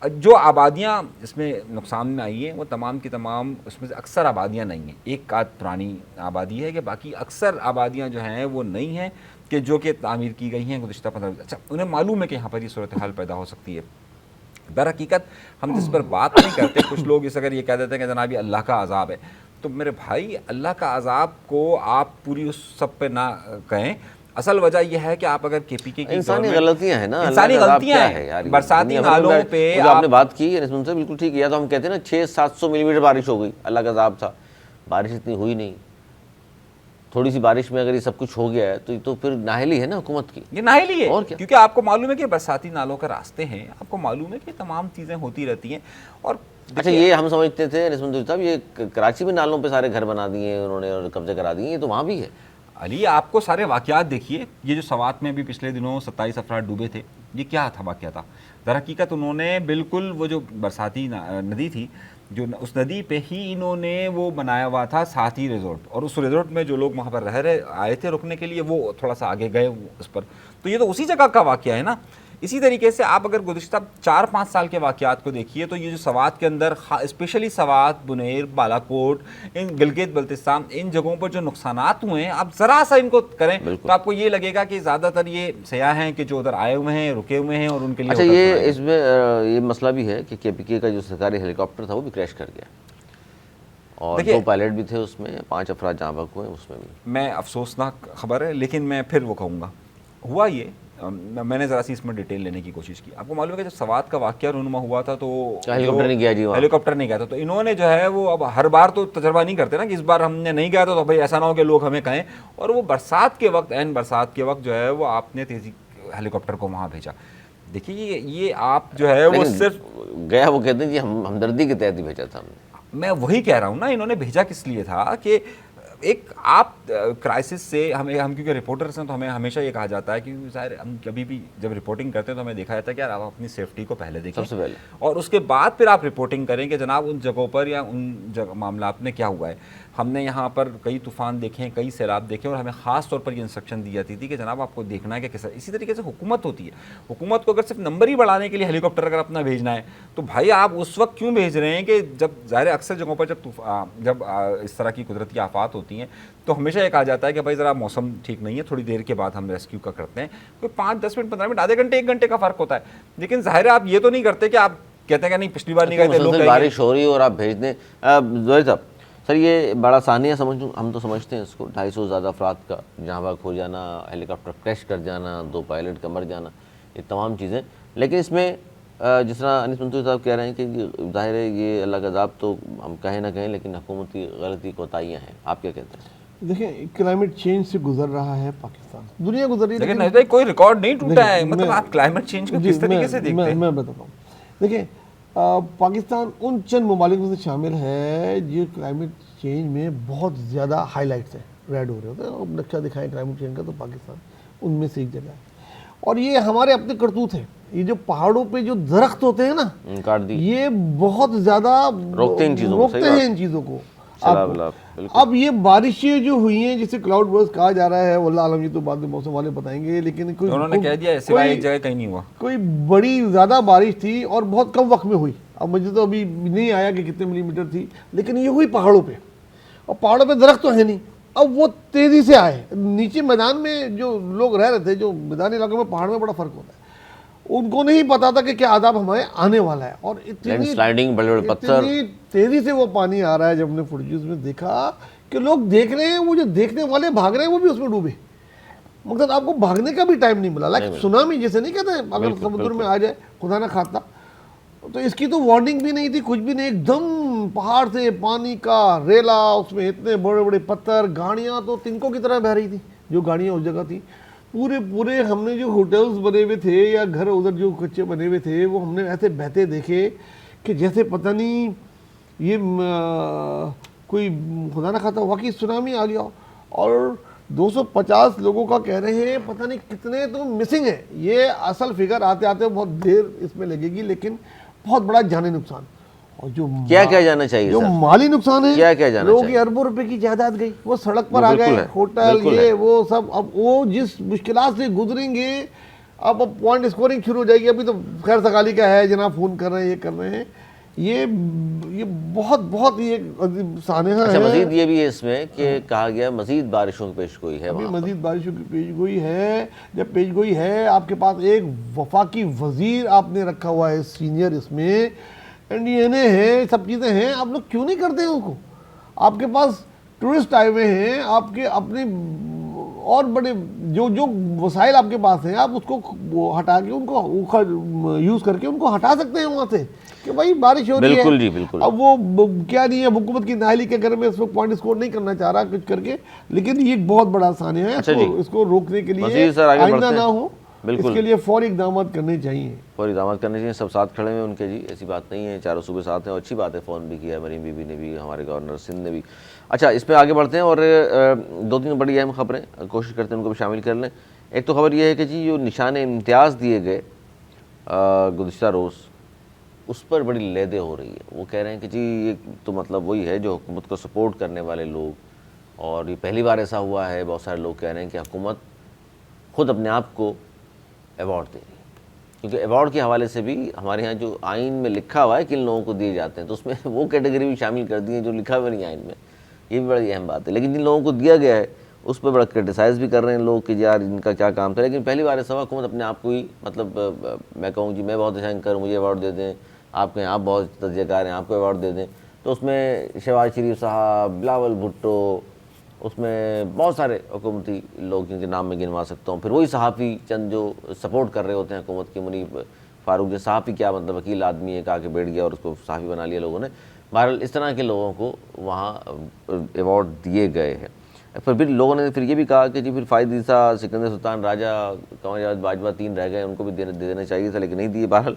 जो आबादियाँ इसमें नुकसान में आई हैं वो तमाम की तमाम, उसमें से अक्सर आबादियाँ नहीं हैं, एक आध पुरानी आबादी है कि बाकी अक्सर आबादियाँ जो हैं वो नहीं हैं कि जो कि तामीर की गई हैं गुज़िश्ता 15। अच्छा, उन्हें मालूम है कि यहाँ पर ये सूरत हाल पैदा हो सकती है। दर हकीकत हम जिस पर बात नहीं करते, कुछ लोग इस अगर ये कह देते हैं कि जनाब ये अल्लाह का अज़ाब है, तो मेरे भाई अल्लाह का अज़ाब को आप पूरी उस सब पे ना कहें। असल वजह यह है कि आप अगर KPK की इंसानी गलतियां हैं ना, इंसानी गलतियां हैं बरसाती नालों पे। आपने बात की उनसे बिल्कुल ठीक है, तो हम कहते हैं ना 600-700 मिलीमीटर बारिश हो गई, अल्लाह का अज़ाब था। बारिश इतनी हुई नहीं, थोड़ी सी बारिश में अगर ये सब कुछ हो गया है तो फिर नाहली है ना हुकूमत की। ये नाहली है, और क्या? क्योंकि आपको मालूम है कि बरसाती नालों के रास्ते हैं, आपको मालूम है कि तमाम चीज़ें होती रहती हैं। और अच्छा, ये हम समझते थे निस्बत साहब, ये कराची में नालों पे सारे घर बना दिए उन्होंने और कब्जे करा दिए, ये तो वहाँ भी है। अली आपको सारे वाक़यात देखिए, ये जो सवात में भी पिछले दिनों 27 अफराद डूबे थे, ये क्या था वाक़या था? दर हकीकत उन्होंने बिल्कुल वो जो बरसाती नदी थी, जो उस नदी पे ही इन्होंने वो बनाया हुआ था साथी रिजॉर्ट, और उस रिजॉर्ट में जो लोग वहाँ पर रह रहे आए थे रुकने के लिए, वो थोड़ा सा आगे गए उस पर। तो ये तो उसी जगह का वाक़या है ना। इसी तरीके से आप अगर गुज़िश्ता 4-5 साल के वाक़यात को देखिए, तो ये जो सवात के अंदर स्पेशली सवात, बुनेर, बालाकोट, इन गिलगित बल्तिस्तान, इन जगहों पर जो नुकसानात हुए हैं, आप ज़रा सा इनको करें तो आपको ये लगेगा कि ज़्यादातर ये सयाह हैं कि जो उधर आए हुए हैं, रुके हुए हैं, और उनके लिए अच्छा, ये इसमें ये मसला भी है कि KPK का जो सरकारी हेलीकॉप्टर था वो भी क्रैश कर गया, और 2 पायलट भी थे उसमें, 5 अफराद जहाँ बाक हुए उसमें भी। मैं अफसोसनाक खबर है, लेकिन मैं फिर वो कहूँगा हुआ ये, मैंने ज़रा सी इसमें डिटेल लेने की कोशिश की। आपको मालूम है कि जब सवात का वाक़या रूनुमा हुआ था तो हेलीकॉप्टर नहीं गया जी वहाँ, हेलीकॉप्टर नहीं गया था, तो इन्होंने जो है वो अब हर बार तो तजर्बा नहीं करते ना कि इस बार हमने नहीं गया तो भाई ऐसा ना हो कि लोग हमें कहें, और वो बरसात के वक्त, ऐन बरसात के वक्त जो है वो आपने तेज़ी हेलीकॉप्टर को वहाँ भेजा। देखिए ये आप जो है वो सिर्फ गया, वो कहते हैं जी हम हमदर्दी के तहत ही भेजा था हमने। मैं वही कह रहा हूँ ना, इन्होंने भेजा किस लिए था कि एक आप क्राइसिस से हम क्योंकि रिपोर्टर्स हैं तो हमें हमेशा ये कहा जाता है कि ज़ाहिर हम कभी भी जब रिपोर्टिंग करते हैं तो हमें देखा जाता है कि यार आप अपनी सेफ्टी को पहले देखें सबसे पहले, और उसके बाद फिर आप रिपोर्टिंग करें कि जनाब उन जगहों पर या उन मामलात में क्या हुआ है। हमने यहाँ पर कई तूफ़ान देखे हैं, कई सैलाब देखे, और हमें ख़ास तौर पर ये इंस्ट्रक्शन दी जाती थी कि जनाब आपको देखना है कि कैसा। इसी तरीके से हुकूमत होती है, हुकूमत को अगर सिर्फ नंबर ही बढ़ाने के लिए हेलीकॉप्टर अगर अपना भेजना है तो भाई आप उस वक्त क्यों भेज रहे हैं कि जब ज़ाहिर अक्सर जगहों पर जब इस तरह की कुदरती आफात होती हैं तो हमेशा ये कहा जाता है कि भाई ज़रा मौसम ठीक नहीं है, थोड़ी देर के बाद हम रेस्क्यू का करते हैं। कोई 5-10 मिनट, 15 मिनट, आधे घंटे, 1 घंटे का फ़र्क होता है। लेकिन ज़ाहिर है आप ये तो नहीं करते कि आप कहते हैं कि नहीं पिछली बार नहीं गए थे, लोग बारिश हो रही है और आप भेज दें। ज़ोहैर साहब, सर ये बड़ा सानिया हम तो समझते हैं इसको, 250 ज़्यादा अफराद का जहाँ बाग हो जाना, हेलीकॉप्टर क्रैश कर जाना, 2 पायलट का मर जाना, ये तमाम चीज़ें। लेकिन इसमें जिस तरह अनीस मंसूरी साहब कह रहे हैं कि ज़ाहिर है ये अल्लाह का अज़ाब, तो हम कहें ना कहें, लेकिन हुकूमत की गलती कोताहियाँ हैं। आप क्या कहते हैं? देखिए, क्लाइमेट चेंज से गुजर रहा है पाकिस्तान, दुनिया गुजर रही है, लेकिन नहीं, कोई रिकॉर्ड नहीं टूटा है। मतलब आप क्लाइमेट चेंज को किस तरीके से देखते हैं? मैं बताता हूँ। देखिए, पाकिस्तान उन चंद ममालिक में से शामिल है जो क्लाइमेट चेंज में बहुत ज़्यादा हाईलाइट्स हैं, रेड हो रहे होते हैं। अब नक्शा दिखाएं क्लाइमेट चेंज का तो पाकिस्तान उनमें से एक जगह है, और ये हमारे अपने करतूत है। ये जो पहाड़ों पे जो दरख्त होते हैं ना, काट दी, ये बहुत ज़्यादा रोकते हैं इन चीज़ों को। अब ये बारिशें जो हुई हैं जिसे क्लाउड बर्स्ट कहा जा रहा है, वल्लाह आलम, ये तो बाद में मौसम वाले बताएंगे, लेकिन कोई उन्होंने कह दिया सिवाय एक जगह कहीं नहीं हुआ। कोई बड़ी ज़्यादा बारिश थी और बहुत कम वक्त में हुई। अब मुझे तो अभी नहीं आया कि कितने मिलीमीटर थी, लेकिन ये हुई पहाड़ों पे, और पहाड़ों पे दरख्त तो है नहीं। अब वो तेज़ी से आए नीचे मैदान में, जो लोग रह रहे थे, जो मैदानी इलाकों में पहाड़ में बड़ा फ़र्क होता है, उनको नहीं पता था कि क्या आदाब हमें आने वाला है। और स्लाइडिंग, बड़े-बड़े पत्थर, तेजी से वो पानी आ रहा है। जब हमने फुटेज में देखा कि लोग देख रहे हैं, वो जो देखने वाले भाग रहे हैं वो भी उसमें डूबे। मतलब आपको भागने का भी टाइम नहीं मिला। लाइक सुनामी जैसे नहीं कहते, अगर समुद्र में आ जाए खुदा ना खाता, तो इसकी तो वार्निंग भी नहीं थी, कुछ भी नहीं। एकदम पहाड़ से पानी का रेला, उसमें इतने बड़े बड़े पत्थर, गाड़ियाँ तो तिनकों की तरह बह रही थी जो गाड़ियाँ उस जगह थी। पूरे हमने जो होटल्स बने हुए थे या घर उधर जो कच्चे बने हुए थे, वो हमने ऐसे बहते देखे कि जैसे पता नहीं ये कोई खुदा ना खाता वाकई सुनामी आ गया। और 250 लोगों का कह रहे हैं, पता नहीं कितने तो मिसिंग है। ये असल फिगर आते आते बहुत देर इसमें लगेगी, लेकिन बहुत बड़ा जानी नुकसान। और जो क्या जाना चाहिए, जो माली नुकसान है, क्या जाना लोगों की अरबों रुपए की जायदाद गई, वो सड़क पर आ गए, होटल ये वो सब। अब वो जिस मुश्किलात से गुजरेंगे, अब पॉइंट स्कोरिंग शुरू हो जाएगी। अभी तो खैर सगाली का है, जनाब फोन कर रहे हैं, ये कर रहे हैं, ये बहुत ये सानेहा है। मजीद ये भी है इसमें कि कहा गया मजीद बारिशों की पेशगोई है, अभी मजीद बारिशों की पेशगोई है। जब पेशगोई है, आपके पास एक वफाकी वजीर आपने रखा हुआ है सीनियर, इसमें NDNA है, सब चीज़ें हैं, आप लोग क्यों नहीं करते हैं उसको? आपके पास टूरिस्ट आए हुए हैं, आपके अपने और बड़े जो जो वसाइल आपके पास हैं आप उसको वो हटा के उनको यूज़ करके उनको हटा सकते हैं वहाँ से कि भाई बारिश हो रही है। बिल्कुल जी, बिल्कुल। अब वो क्या नहीं है, हुकूमत की नाहली के घर में इस वक्त पॉइंट स्कोर नहीं करना चाह रहा कुछ करके, लेकिन ये एक बहुत बड़ा आसानी है। अच्छा जी। इसको रोकने के लिए मजीद सर आगे आइंदा बढ़ते ना हैं। हो, बिल्कुल। इसके लिए फौरी इक़दाम करने चाहिए। फौरी इक़दाम करने चाहिए। सब साथ खड़े हैं उनके जी, ऐसी बात नहीं है, चारों सूबे साथ हैं और अच्छी बात है। फ़ोन भी किया है मरीम बीबी ने भी, हमारे गवर्नर सिंध ने भी। अच्छा, इस पर आगे बढ़ते हैं और दो तीन बड़ी अहम खबरें कोशिश करते हैं उनको भी शामिल कर लें। एक तो खबर यह है कि जी जो निशान इम्तियाज़ दिए गए गुज़िश्ता रोज़, उस पर बड़ी लेदे हो रही है। वो कह रहे हैं कि जी ये तो मतलब वही है जो हुकूमत को सपोर्ट करने वाले लोग, और ये पहली बार ऐसा हुआ है। बहुत सारे लोग कह रहे हैं कि हुकूमत खुद अपने आप को अवार्ड दे रही है, क्योंकि अवार्ड के हवाले से भी हमारे यहाँ जो आइन में लिखा हुआ है किन लोगों को दिए जाते हैं, तो उसमें वो कैटेगरी भी शामिल कर दी है जो लिखा हुआ नहीं आइन में। ये भी बड़ी अहम बात है। लेकिन जिन लोगों को दिया गया है उस पर बड़ा क्रिटिसाइज़ भी कर रहे हैं लोग कि यार इनका क्या काम था। लेकिन पहली बार ऐसा हुआ हुकूमत अपने आप को ही, मतलब मैं कहूँ जी मैं बहुत अच्छा एंकर हूँ, मुझे अवार्ड दे दें, आप कहें आप बहुत तजज़ियाकार हैं, आपको अवार्ड दे दें। तो उसमें शहबाज शरीफ साहब, बिलावल भुट्टो, उसमें बहुत सारे हुकूमती लोग जिनके नाम में गिनवा सकता हूँ। फिर वही सहाफ़ी चंद जो सपोर्ट कर रहे होते हैं हुकूमत के, मुनीफ फ़ारूक जो सहाफ़ी क्या मतलब वकील आदमी है, कहा कि बैठ गया और उसको सहाफ़ी बना लिया लोगों ने। बहरहाल इस तरह के लोगों को वहाँ अवार्ड दिए गए हैं। फिर लोगों ने फिर ये भी कहा कि जी फिर फ़ायद ईसा, सिकंदर सुल्तान राजा, कंवर जावेद बाजवा 3 रह गए, उनको भी दे देना चाहिए था लेकिन नहीं दिए। बहरहाल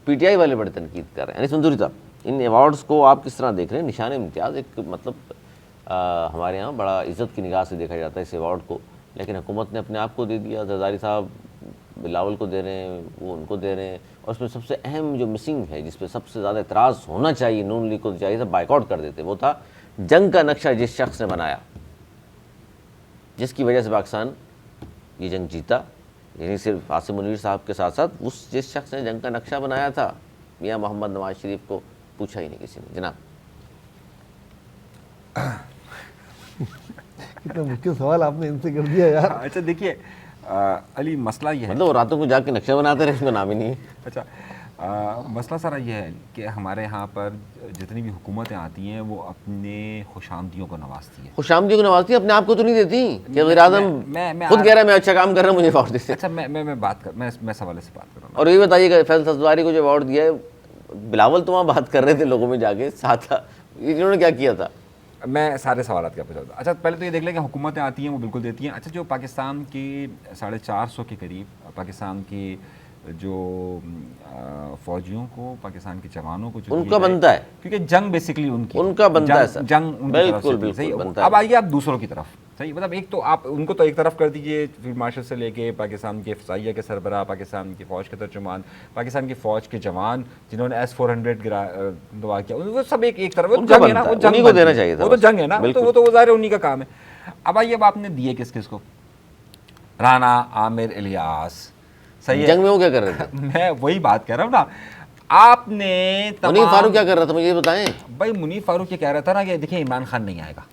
पीटीआई वाले बड़े तनकीद कर रहे हैं। यानी संदूरी साहब, इन अवार्ड्स को आप किस तरह देख रहे हैं? निशान इम्तियाज़ एक मतलब हमारे यहाँ बड़ा इज़्ज़त की निगाह से देखा जाता है इस अवार्ड को, लेकिन हुकूमत ने अपने आप को दे दिया। जरदारी साहब बिलावल को दे रहे हैं, वो उनको दे रहे हैं। और उसमें सबसे अहम जो मिसिंग है, जिस पे सबसे ज़्यादा इतराज़ होना चाहिए, नून लीग को चाहिए था बाइकआउट कर देते, वो था जंग का नक्शा जिस शख्स ने बनाया, जिसकी वजह से पाकिस्तान ये जंग जीता। यानी सिर्फ आसिम मुनीर साहब के साथ साथ उस जिस शख्स ने जंग का नक्शा बनाया था, मियाँ मोहम्मद नवाज शरीफ को पूछा ही नहीं किसी ने। जनाब कितना मुश्किल सवाल आपने इनसे कर दिया यार। अच्छा देखिए अली, मसला ये है, मतलब वो रातों को जाके नक्शा बनाते रहे, इसका नाम ही नहीं है। अच्छा मसला सारा ये है कि हमारे यहाँ पर जितनी भी हुकूमतें आती हैं वो अपने खुशामदियों को नवाजती है। खुशामदी को नवाजती है, अपने आप को तो नहीं देती कि वज़ीर आज़म मैं खुद कह रहा है मैं अच्छा काम कर रहा हूँ, मुझे अवार्ड देते। अच्छा मैं सवाल से बात कर रहा हूँ। और ये बताइएगा फैसल सफदारी को जो अवार्ड दिया है, बिलावल तो वहाँ बात कर रहे थे लोगों में जाके साथ, इन्होंने क्या किया था? मैं सारे सवाल क्या पूछा था। अच्छा पहले तो ये देख लें कि हुकूमतें आती हैं वो बिल्कुल देती हैं। अच्छा जो पाकिस्तान के 450 के करीब पाकिस्तान के जो फौजियों को, पाकिस्तान के जवानों को, उनका बनता है, क्योंकि जंग बेसिकली उनका बनता है सर, जंग उनकी तरफ से बिल्कुल सही। बनता है। अब आइए आप दूसरों की तरफ, सही, मतलब एक तो आप उनको तो एक तरफ कर दीजिए, फील्ड मार्शल से लेके पाकिस्तान के फ़िज़ाइया के सरबराह, पाकिस्तान की फ़ौज के तर्जुमान, पाकिस्तान की फ़ौज के जवान जिन्होंने S-400 दवा किया, वो सब एक तरफ, वो जंग है ना, वो जंग को देना चाहिए था, वो तो जंग है ना, तो वो तो ज़ाहिर उन्हीं का काम है। अब आइए, अब आपने दिए किस किस को? राना आमिर इलियास, सही है, जंग में वो क्या कर रहे थे? मैं वही बात कह रहा हूँ ना। आपने मुनीफ फारूक क्या कर रहा था, मुझे ये बताएं भाई। मुनीफ फारूक ये कह रहा था ना कि देखिए इमरान खान नहीं आएगा।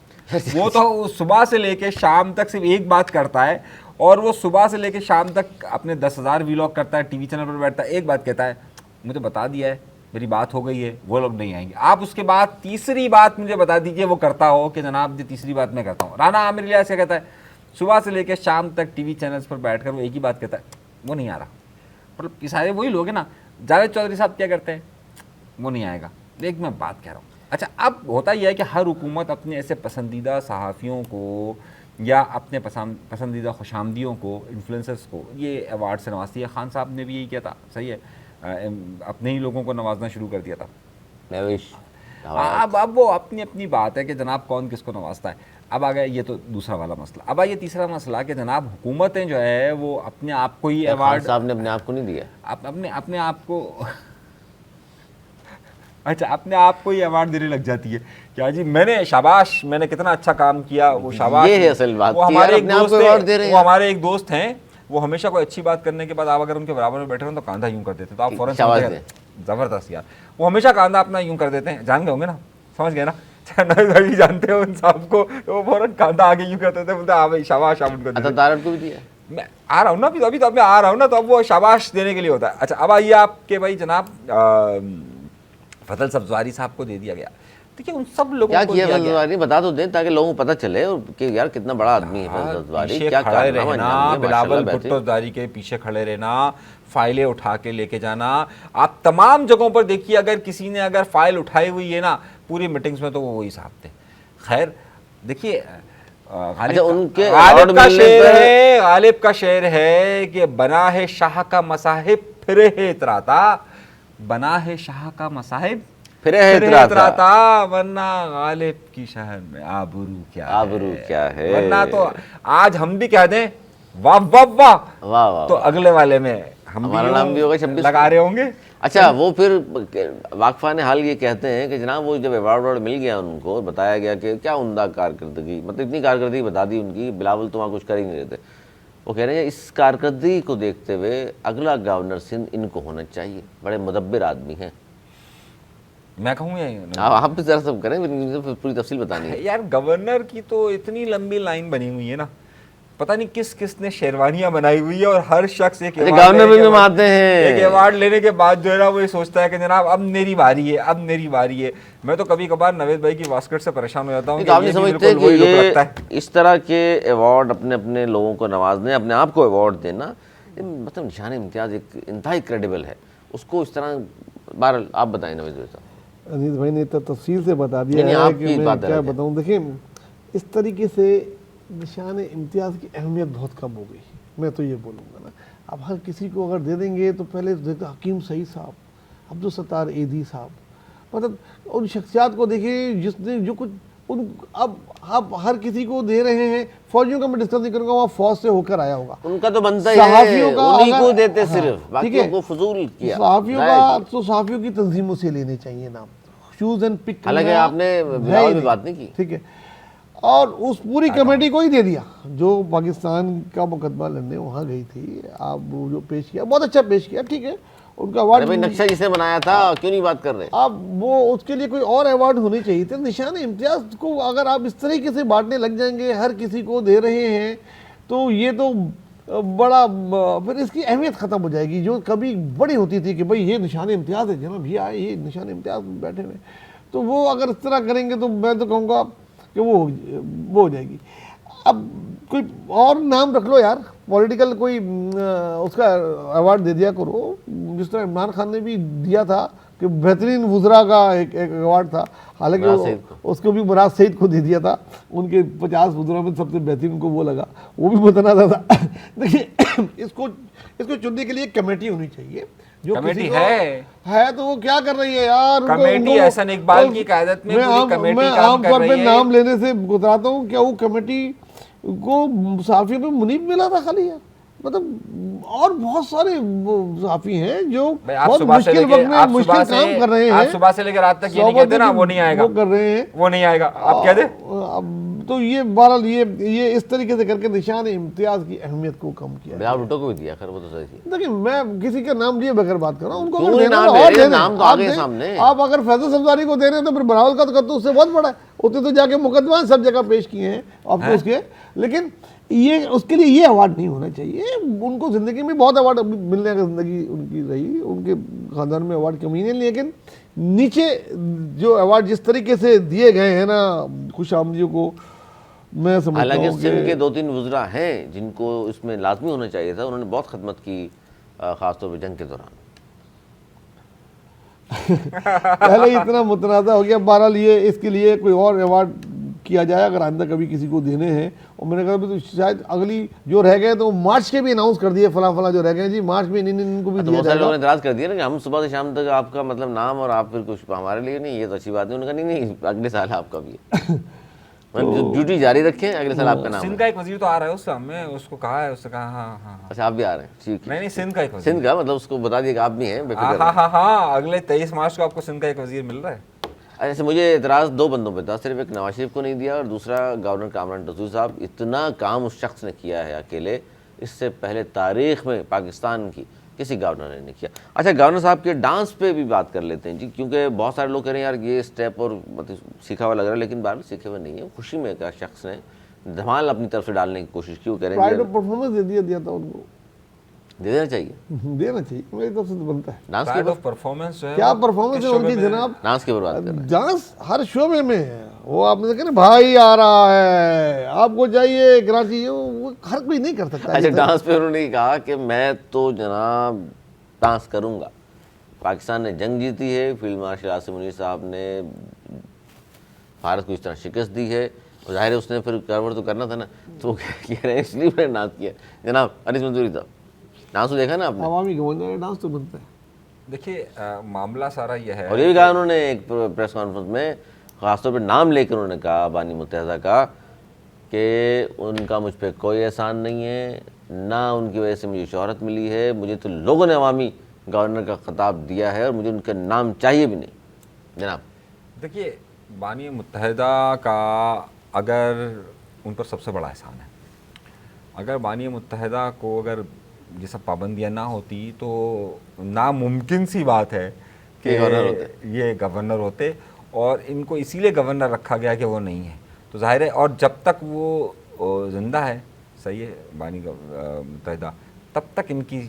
वो तो सुबह से लेके शाम तक सिर्फ एक बात करता है, और वो सुबह से लेके शाम तक अपने 10,000 व्लॉग करता है, टीवी चैनल पर बैठता है, एक बात कहता है, मुझे बता दिया है, मेरी बात हो गई है, वो लोग नहीं आएंगे। आप उसके बाद तीसरी बात मुझे बता दीजिए वो करता हो कि जनाब जी तीसरी बात मैं करता हूँ। राना आमिर इलियास क्या कहता है, सुबह से लेकर शाम तक टीवी चैनल्स पर बैठकर वो एक ही बात कहता है, वो नहीं आ रहा। मतलब ये सारे वही लोग हैं ना। जावेद चौधरी साहब क्या करते हैं, वो नहीं आएगा। देख मैं बात कह रहा हूँ। अच्छा अब होता यह है कि हर हुकूमत अपने ऐसे पसंदीदा सहाफ़ियों को या अपने पसंदीदा खुशामदियों को, इन्फ्लुएंसर्स को ये अवार्ड से नवाजती है। खान साहब ने भी यही किया था, सही है, अपने ही लोगों को नवाजना शुरू कर दिया था। अब वो अपनी अपनी बात है कि जनाब कौन किसको नवाजता है। अब आ गया ये तो दूसरा वाला मसला। अब आइए तीसरा मसला कि जनाब हुकूमतें जो है वो अपने आप को ही अवार्ड, साहब ने अपने आप को नहीं दिया, अपने आप को अच्छा अपने आप को ही अवार्ड देने लग जाती है क्या जी, मैंने शाबाश, मैंने कितना अच्छा काम किया, वो शाबाश, ये है असल बात। वो हमारे एक दोस्त हैं, वो हमारे एक दोस्त हैं, वो हमेशा कोई अच्छी बात करने के बाद आप अगर उनके बराबर में बैठे हो तो कांधा यूं कर देते, तो आप फौरन समझ गए, जबरदस्त यार, वो हमेशा कांधा अपना यूं कर देते हैं, जान गए होंगे ना, समझ गए ना, भाई जानते हो उन साहब को, तो वो फौरन कांधा आगे यूं करते थे, बोलते हाँ भाई शाबाश, आप उनको अच्छा तारक को भी दिया। मैं आ रहा हूँ ना, अभी तो मैं आ रहा हूँ ना, तो अब वो शाबाश देने के लिए होता है। अच्छा अब आइए आपके भाई जनाब फजल सब्ज़वारी साहब को दे दिया गया। देखिए उन सब लोगों क्या को किया दिया फैसल गया। वारी, बता तो दें ताकि लोगों को पता चले और कि यार कितना बड़ा आदमी है फैसल वारी, पीछे क्या खड़े कारनामा रहना, अंजाम दिया, बिलावल माशाल्लाह भुट्टो बेहतरीन। दारी के पीछे खड़े रहना, फाइलें उठा के लेके जाना। आप तमाम जगहों पर देखिए, अगर किसी ने अगर फाइल उठाई हुई है ना पूरी मीटिंग्स में, तो वो वही साहब थे। खैर देखिए, अच्छा, उनके गालिब अवार्ड का मिलने शेर पर है, गालिब का शेर है कि बना है शाह का मसाहिब फिरे है इतराता, बना है शाह का मसाहिब फिर है फिरे इतराता। इतराता, वरना गालिब की शहर में आबरू क्या आबरू क्या है। वरना तो आज हम भी कह दें वाह वाह वाह, वाह वाह तो अगले वाले में हम हमारा नाम भी होगा 26 लगा रहे होंगे। अच्छा, वो फिर वाकफा ने हाल ये कहते हैं कि जनाब वो जब अवार्ड मिल गया उनको, बताया गया कि क्या उम्दा कारकर्दगी, मतलब इतनी कारकर्दगी बता दी उनकी, बिलावल तो वहाँ कुछ कर ही नहीं रहे थे। वो कह रहे हैं इस कारकर्दगी को देखते हुए अगला गवर्नर सिंध इनको होना चाहिए, बड़े मुदब्बिर आदमी हैं। मैं कहूँ आप भी जरा सब करें, मुझे पूरी तफसील बतानी है। यार गवर्नर की तो इतनी लंबी लाइन बनी हुई है ना, पता नहीं किस किस ने शेरवानियां बनाई हुई है, और हर शख्स एक गवर्नर में भी हम आते हैं, एक अवार्ड लेने के बाद जो है ना वो ये सोचता है कि जनाब अब मेरी बारी है, अब मेरी बारी है। मैं तो कभी कभार नवेद भाई की वास्कट से परेशान हो जाता हूँ। आप नहीं समझते कि ये इस तरह के अवार्ड अपने अपने लोगों को नवाजने, अपने आप को अवार्ड देना, मतलब निशान इम्तियाज़ एक इंतहाई क्रेडिबल है, उसको इस तरह। बहरहाल आप बताएं नवेद भाई साहब। अनीस भाई ने तो तफसील से बता दिया नहीं, है आपकी कि मैं बात क्या अलग है। बताऊं। देखिए, इस तरीके से निशान इम्तियाज़ की अहमियत बहुत कम हो गई, मैं तो ये बोलूँगा ना। अब हर किसी को अगर दे देंगे तो पहले देखो हकीम सईद साहब, अब्दुल सत्तार एदी साहब, मतलब उन शख्सियात को देखिए जिसने जो कुछ उन, अब आप हर किसी को दे रहे हैं। फौजियों का मैं डिस्कस नहीं करूँगा, वहाँ फौज से होकर आया होगा, उनका तो बनता ही है, सहाफियों का उन्हीं को अगर- देते हाँ, सिर्फ, ठीक बाकियों है। को फजूल किया। सहाफियों जायज का नहीं। तो सहाफियों की तंजीमों से लेने चाहिए नाम, शूज एंड पिक। हालांकि आपने बिलावल में बात नहीं की, ठीक है, और उस पूरी कमेटी को ही दे दिया जो पाकिस्तान का मुकदमा लड़ने वहाँ गई थी। आप वो जो पेश किया बहुत अच्छा पेश किया, ठीक है, उनका अरे अवार्ड। भाई नक्शा जिसने बनाया था क्यों नहीं बात कर रहे। अब वो उसके लिए कोई और अवार्ड होने चाहिए थे। निशान इम्तियाज को अगर आप इस तरीके से बांटने लग जाएंगे, हर किसी को दे रहे हैं, तो ये तो बड़ा फिर इसकी अहमियत ख़त्म हो जाएगी जो कभी बड़ी होती थी कि भाई ये निशान इम्तियाज़ है, जनाब ये आए, ये निशान इम्तियाज़ बैठे हुए। तो वो अगर इस तरह करेंगे तो मैं तो कहूँगा कि वो हो जाएगी। अब कोई और नाम रख लो यार, पॉलिटिकल कोई उसका अवार्ड दे दिया करो, जिस तरह इमरान खान ने भी दिया था कि बेहतरीन वुज़रा का एक अवार्ड था। हालांकि उसको भी मुराद सईद को दे दिया था, उनके 50 वुज़रा में सबसे बेहतरीन उनको वो लगा, वो भी मुतनाज़ा था। देखिए इसको चुनने के लिए एक कमेटी होनी चाहिए जो कमेटी है तो वो क्या कर रही है यार। कमेटी एहसन इकबाल की क़यादत में पूरी कमेटी मैं काम आम कर तौर रही पे है। नाम लेने से गुजराता हूँ, क्या वो कमेटी को सहाफ़ियों पे मुनीब मिला था खाली यार, मतलब और बहुत सारे सहाफ़ी हैं जो बहुत मुश्किल वक्त में मुश्किल काम कर रहे हैं। आप सुबह से लेकर रात तक ये नहीं कहते ना वो नहीं आएगा, वो कर रहे हैं, वो नहीं आएगा, आप कह दे। अब तो ये बहरहाल ये इस तरीके से करके निशान इम्तियाज़ की अहमियत को कम किया। बिलावल भुट्टो को भी दिया, खैर वो तो सही थी। देखिए मैं किसी का नाम लिए बगैर बात कर रहा हूँ, उनको क्यों अगर नहीं देना नाम तो ले और रहे? दे दें। नाम तो आप आगे दें। सामने। आप अगर फैसल सब्ज़ारी को दे रहे हैं तो फिर बिलावल का तो उससे बहुत बड़ा है, उतने तो जाके मुकदमा सब जगह पेश किए हैं आपको उसके। लेकिन ये उसके लिए ये अवार्ड नहीं होना चाहिए। उनको ज़िंदगी में बहुत अवार्ड मिलने का ज़िंदगी उनकी रही, उनके ख़ानदान में अवार्ड कमी नहीं, लेकिन नीचे जो अवार्ड जिस तरीके से दिए गए हैं ना खुश आमदियों को, मैं समझता हालांकि हूँ सिंध के 2-3 वुज़रा हैं जिनको इसमें लाजमी होना चाहिए था, उन्होंने बहुत खदमत की, ख़ासतौर पर जंग के दौरान। पहले इतना मुतनाज़ा हो गया। बहरहाल ये इसके लिए कोई और अवार्ड किया जाए अगर आइंदा कभी किसी को देने हैं। और मैंने कहा तो शायद अगली जो रह गए तो मार्च के भी अनाउंस कर दिए, फला जो रह गए जी मार्च में इनको भी तो दिया बहुत सारे जाएगा। लोगों ने इतराज़ कर दिया ना कि हम सुबह से शाम तक आपका मतलब नाम और आप फिर कुछ हमारे लिए नहीं, ये तो अच्छी बात नहीं। उन्होंने कहा नहीं अगले साल आपका भी है। ड्यूटी जारी रखें, अगले साल आपका नाम सिंध है। का एक वजीर तो आ रहा है उससे, हमने उसको कहा है, उससे कहा हाँ। अच्छा आप भी आ रहे हैं, ठीक है। नहीं सिंध का एक वजीर, सिंध का मतलब उसको बता दिया कि आप भी हैं, बेफिक्र रहें। हाँ, अगले 23 मार्च को आपको सिंध का एक वजीर मिल रहा है। ऐसे मुझे इतराज़ 2 बंदों पे था, सिर्फ एक नवाज शरीफ को नहीं दिया और दूसरा गवर्नर कामरान रसूल साहब। इतना काम उस शख्स ने किया है अकेले, इससे पहले तारीख़ में पाकिस्तान की किसी गवर्नर ने नहीं किया। अच्छा गवर्नर साहब के डांस पे भी बात कर लेते हैं जी, क्योंकि बहुत सारे लोग कह रहे हैं यार ये स्टेप और मतलब सीखा हुआ लग रहा है, लेकिन बार सीखे हुए नहीं है। खुशी में का शख्स ने धमाल अपनी तरफ से डालने की कोशिश की, वो कह रहे प्राइड हैं ऑफ परफॉर्मेंस दे दिया था उनको। दे देना चाहिए। देना चाहिए, मेरी तरफ से तो बनता है। डांस के प्राइड ऊपर ऑफ परफॉर्मेंस जो है क्या वो परफॉर्मेंस किस है शोबे उनकी में जनाब। डांस के ऊपर बात कर रहे हैं। डांस हर शोबे में है। वो आपने देखा ना, भाई आ रहा है आपको चाहिए कराची, वो हर कोई नहीं कर सकता। अच्छा, जैसे- डांस पे उन्होंने कहा कि मैं तो जनाब डांस करूंगा। पाकिस्तान ने जंग जीती है, फील्ड मार्शल आसिम मुनीर साहब ने भारत को इस तरह शिकस्त दी है, और जाहिर है उसने फिर गड़बड़ तो करना था ना, तो वो कह रहे हैं इसलिए मैंने डांस किया। जनाब अनीस मंसूरी साहब, डांस तो देखा ना आपने, अवामी का डांस तो बनता है। देखिए मामला सारा यह है और ये भी कहा उन्होंने एक प्रेस कॉन्फ्रेंस में, खासतौर पर नाम लेकर उन्होंने कहा बानी मुत्तहदा का, कि उनका मुझ पर कोई एहसान नहीं है, ना उनकी वजह से मुझे शोहरत मिली है, मुझे तो लोगों ने अवामी गवर्नर का खिताब दिया है और मुझे उनका नाम चाहिए भी नहीं। जनाब देखिए बानी मुत्तहदा का अगर उन पर सबसे बड़ा एहसान है, अगर बानी मुत्तहदा को अगर ये सब पाबंदियाँ ना होती तो नामुमकिन सी बात है कि ये गवर्नर होते, और इनको इसीलिए गवर्नर रखा गया कि वो नहीं है, तो जाहिर है, और जब तक वो ज़िंदा है, सही है बानी मुत्तहदा, तब तक इनकी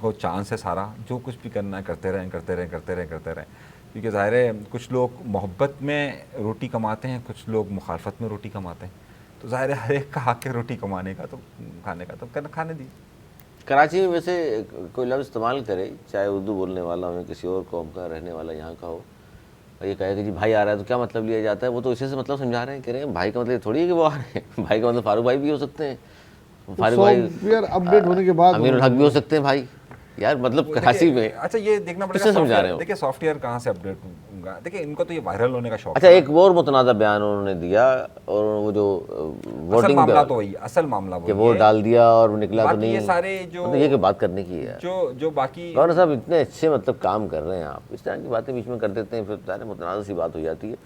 को चांस है सारा जो कुछ भी करना है करते रहें करते रहें करते रहें करते रहें, क्योंकि ज़ाहिर है कुछ लोग मोहब्बत में रोटी कमाते हैं, कुछ लोग मुखालफत में रोटी कमाते हैं, तो ज़ाहिर है हर एक का हक है रोटी कमाने का, तो खाने का तो खाने दी। कराची में वैसे कोई लफ्ज़ इस्तेमाल करे, चाहे उर्दू बोलने वाला हो, किसी और कौम का रहने वाला यहाँ का हो, और ये कहे कि जी भाई आ रहा है, तो क्या मतलब लिया जाता है? वो तो इसी से मतलब समझा रहे हैं, कह रहे हैं भाई का मतलब थोड़ी है कि वो आ रहे हैं, भाई का मतलब फारूक भाई भी हो सकते हैं, फारूक भाई सॉफ्टवेयर अपडेट होने के बाद अमीरुल हक भी हो सकते हैं भाई, यार मतलब कराची में। अच्छा ये देखना किससे समझा रहे पड़ेगा, हो? देखिए सॉफ्टवेयर कहाँ से अपडेट होगा, देखिए इनको तो ये वायरल होने का शौक अच्छा, है। एक और मुतनाज़ा बयान उन्होंने दिया, और वो जो असल वोटिंग मामला तो वही, असल मामला कि वही वो है। डाल दिया और वो निकला तो बाकी नहीं, ये सारे जो मतलब ये कि बात करने की है। जो बाकी गवर्नर साहब इतने अच्छे मतलब काम कर रहे हैं, आप इस तरह की बातें बीच में कर देते हैं, फिर सारे मुतनाज़ा सी बात हो जाती है।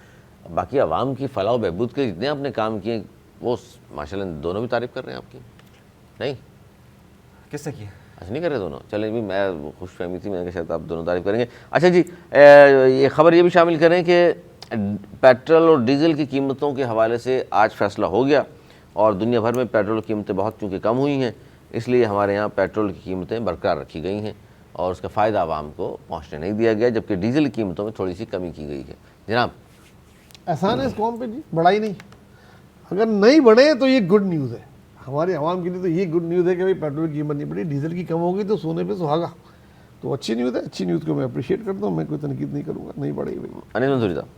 बाकी आवाम की फलाह बहबूद के जितने आपने काम किए, वो माशाल्लाह दोनों भी तारीफ़ कर रहे हैं आपकी, नहीं? किसने किया? अच्छा नहीं कर रहे दोनों? चलें भी, मैं खुश फहमी थी, मैंने कहा शायद आप दोनों तारीफ़ करेंगे। अच्छा जी, ये ख़बर ये भी शामिल करें कि पेट्रोल और डीज़ल की कीमतों के हवाले से आज फैसला हो गया, और दुनिया भर में पेट्रोल की कीमतें बहुत चूँकि कम हुई हैं, इसलिए हमारे यहाँ पेट्रोल की कीमतें बरकरार रखी गई हैं, और उसका फ़ायदा आवाम को पहुँचने नहीं दिया गया, जबकि डीज़ल की कीमतों में थोड़ी सी कमी की गई है। जनाब एहसान है इस कौम पे जी, बढ़ा ही नहीं। अगर नहीं बढ़े तो ये गुड न्यूज़ है हमारे आवाम के लिए, तो ये गुड न्यूज़ है कि भाई पेट्रोल की कीमत नहीं बढ़ी, डीजल की कम होगी तो सोने पे सुहागा, तो अच्छी न्यूज़ है। अच्छी न्यूज़ को मैं अप्रिशिएट करता हूँ, मैं कोई तनकीद नहीं करूँगा, नहीं बढ़ेगी भाई। अनिल मंसूरी साहब,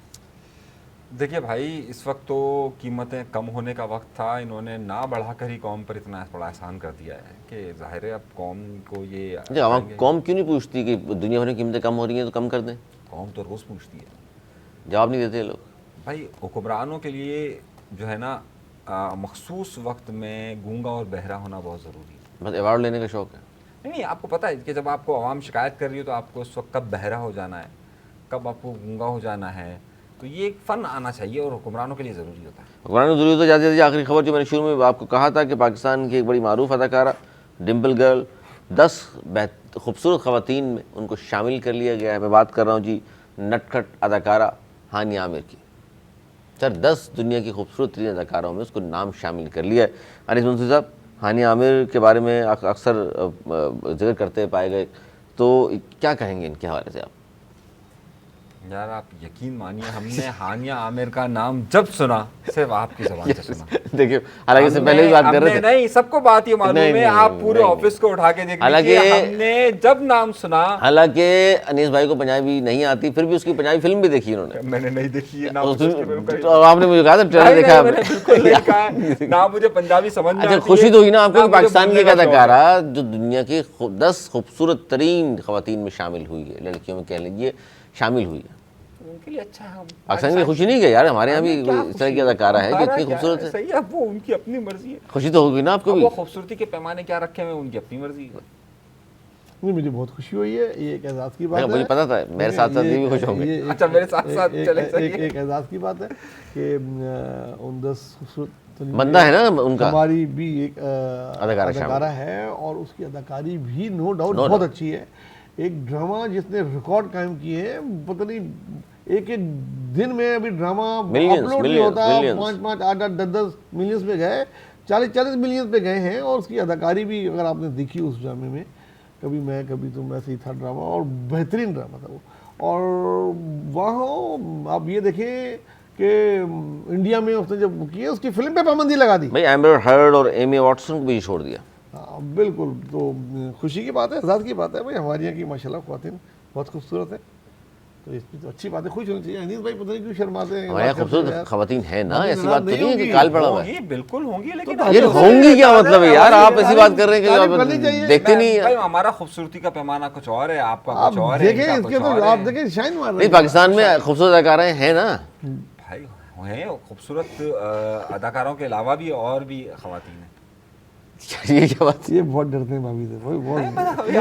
देखिए भाई इस वक्त तो कीमतें कम होने का वक्त था, इन्होंने ना बढ़ाकर ही कौम पर इतना बड़ा एहसान कर दिया है कि जाहिर है अब कौम को ये अच्छा आवाम कौम क्यों नहीं पूछती कि दुनिया भर में कीमतें कम हो रही हैं तो कम कर दें? कौम तो रोज़ पूछती है जवाब नहीं देते लोग। भाई। हुक्मरानों के लिए जो है ना मखसूस वक्त में गूंगा और बहरा होना बहुत ज़रूरी है। बस अवार्ड लेने का शौक है। नहीं, आपको पता है कि जब आपको आवाम शिकायत कर रही हो तो आपको उस वक्त कब बहरा हो जाना है, कब आपको गूंगा हो जाना है, तो ये एक फ़न आना चाहिए और हुक्मरानों के लिए ज़रूरी होता है। हुक्मरानों ज़रूरी होता जाती है। आखिरी खबर जो मैंने शुरू में आपको कहा था कि पाकिस्तान की एक बड़ी मारूफ अदाकारा डिम्पल गर्ल 10 खूबसूरत ख़वातीन में उनको शामिल कर लिया गया है। मैं बात कर रहा हूँ जी नटखट अदाकारा हानिया आमिर की। सर 10 दुनिया की खूबसूरत तरीन अदाकारों में उसको नाम शामिल कर लिया है। अनीस मंसूरी साहब, हानिया आमिर के बारे में अक्सर जिक्र करते पाए गए, तो क्या कहेंगे इनके हवाले से आप? यार आप यकीन मानिए, हमने हानिया आमिर का नाम जब सुना सिर्फ आपकी ज़बान से सुना। देखिए हालांकि इससे पहले भी बात कर रहे थे। नहीं, सबको बात ये मालूम है, आप पूरे ऑफिस को उठा के देख लीजिए, हमने जब नाम सुना। हालांकि अनीस भाई को पंजाबी नहीं आती, फिर भी उसकी पंजाबी फिल्म भी देखी उन्होंने। मैंने नहीं देखी है ना, तो आपने मुझे कहा था ट्रेलर देखा है? मैंने बिल्कुल नहीं कहा ना, मुझे पंजाबी समझ में अच्छा, आती खुशी है, तो हुई ना आपको कि पाकिस्तान की एक बोलने का शौक अदाकारा जो दुनिया की 10 खूबसूरत तरीन ख़वातीन में शामिल हुई है, लड़कियों में कह लीजिए शामिल हुई है। उनके लिए अच्छा है। पाकिस्तान की खुशी नहीं है यार, हमारे यहाँ भी इस तरह की अदाकारा है जो इतनी खूबसूरत है। सही है, वो उनकी अपनी मर्जी है। खुशी तो होगी ना आपको भी? वो खूबसूरती के पैमाने क्या रखे हुए, उनकी अपनी मर्जी है। नहीं, मुझे बहुत खुशी हुई है, ये एक एजाज़ की बात है। मुझे पता था मेरे साथ साथ ये भी खुश होंगे। अच्छा मेरे साथ साथ चले, सही है। एक एजाज़ की बात है कि उन 10 खूबसूरत बंदा है ना उनका, हमारी भी एक अदाकारा है, और उसकी अदाकारी भी नो डाउट बहुत अच्छी है। एक ड्रामा जिसने रिकॉर्ड कायम किए हैं, पता नहीं एक दिन में अभी ड्रामा अपलोड नहीं होता, 5-5, 8-8, 10-10 मिलियंस पे गए, 40-40 मिलियन पे गए हैं, और उसकी अदाकारी भी अगर आपने देखी उस ड्रामे में, कभी मैं कभी तुम, ऐसे ही था ड्रामा, और बेहतरीन ड्रामा था वो। और वहाँ आप ये देखें कि इंडिया में उसने जब किए उसकी फिल्म पे पाबंदी लगा दी। भाई एम्बर हर्ड और एमी वॉटसन को भी छोड़ दिया। हाँ बिल्कुल, तो खुशी की बात है, एहसास की बात है भाई, हमारे यहाँ की माशाल्लाह ख़वातीन बहुत खूबसूरत है, तो इसकी तो अच्छी बात है, खुश होनी चाहिए। अनीस भाई पता नहीं क्यों शर्माते हैं। हमारे यहाँ खूबसूरत खवातीन है ना, ऐसी बात तो नहीं है कि होंगी। काल पड़ा हुआ है। होंगी, बिल्कुल होंगी, लेकिन तो ये होंगी क्या मतलब है यार, आप ऐसी बात कर रहे हैं कि तारीफ करनी आप चाहिए। देखते नहीं भाई है। हमारा खूबसूरती का पैमाना कुछ और है, आपका आप कुछ और है, देखें इनका इसके कुछ तो, और आप है। देखें शाइन मार रहे नहीं, हैं। पाकिस्तान में खूबसूरत अदाकारें हैं ना। भाई हैं खूबसूरत अदाकारों के अलावा भी और भी खवातीन हैं। ये क्या बात, ये बहुत डरते हैं भाभी से, वही बहुत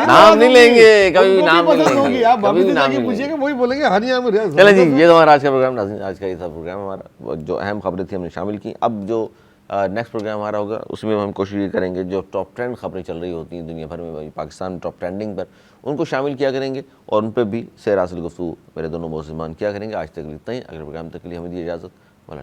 नाम नहीं लेंगे, कभी भी उनको नाम भी नहीं पसंद होगी। लेंगे, आप कभी भाभी भी से नाम जाके नहीं पूछिएगा, लेंगे। वही बोलेंगे हरियाणा में रहे। चले जी, ये तो हमारा आज का प्रोग्राम, नाज़रीन आज का ये था प्रोग्राम हमारा, जो अहम खबरें थी हमने शामिल की। अब जो नेक्स्ट प्रोग्राम हमारा होगा उसमें हम कोशिश ये करेंगे जो टॉप ट्रेंड खबरें चल रही होती हैं दुनिया भर में, पाकिस्तान में टॉप ट्रेंडिंग पर, उनको शामिल किया करेंगे और उन पर भी सैर हासिल गुफ्तगू मेरे दोनों मोज़मान किया करेंगे। आज तक इतना ही, अगले प्रोग्राम तक के लिए हमें दी इजाज़त। वाला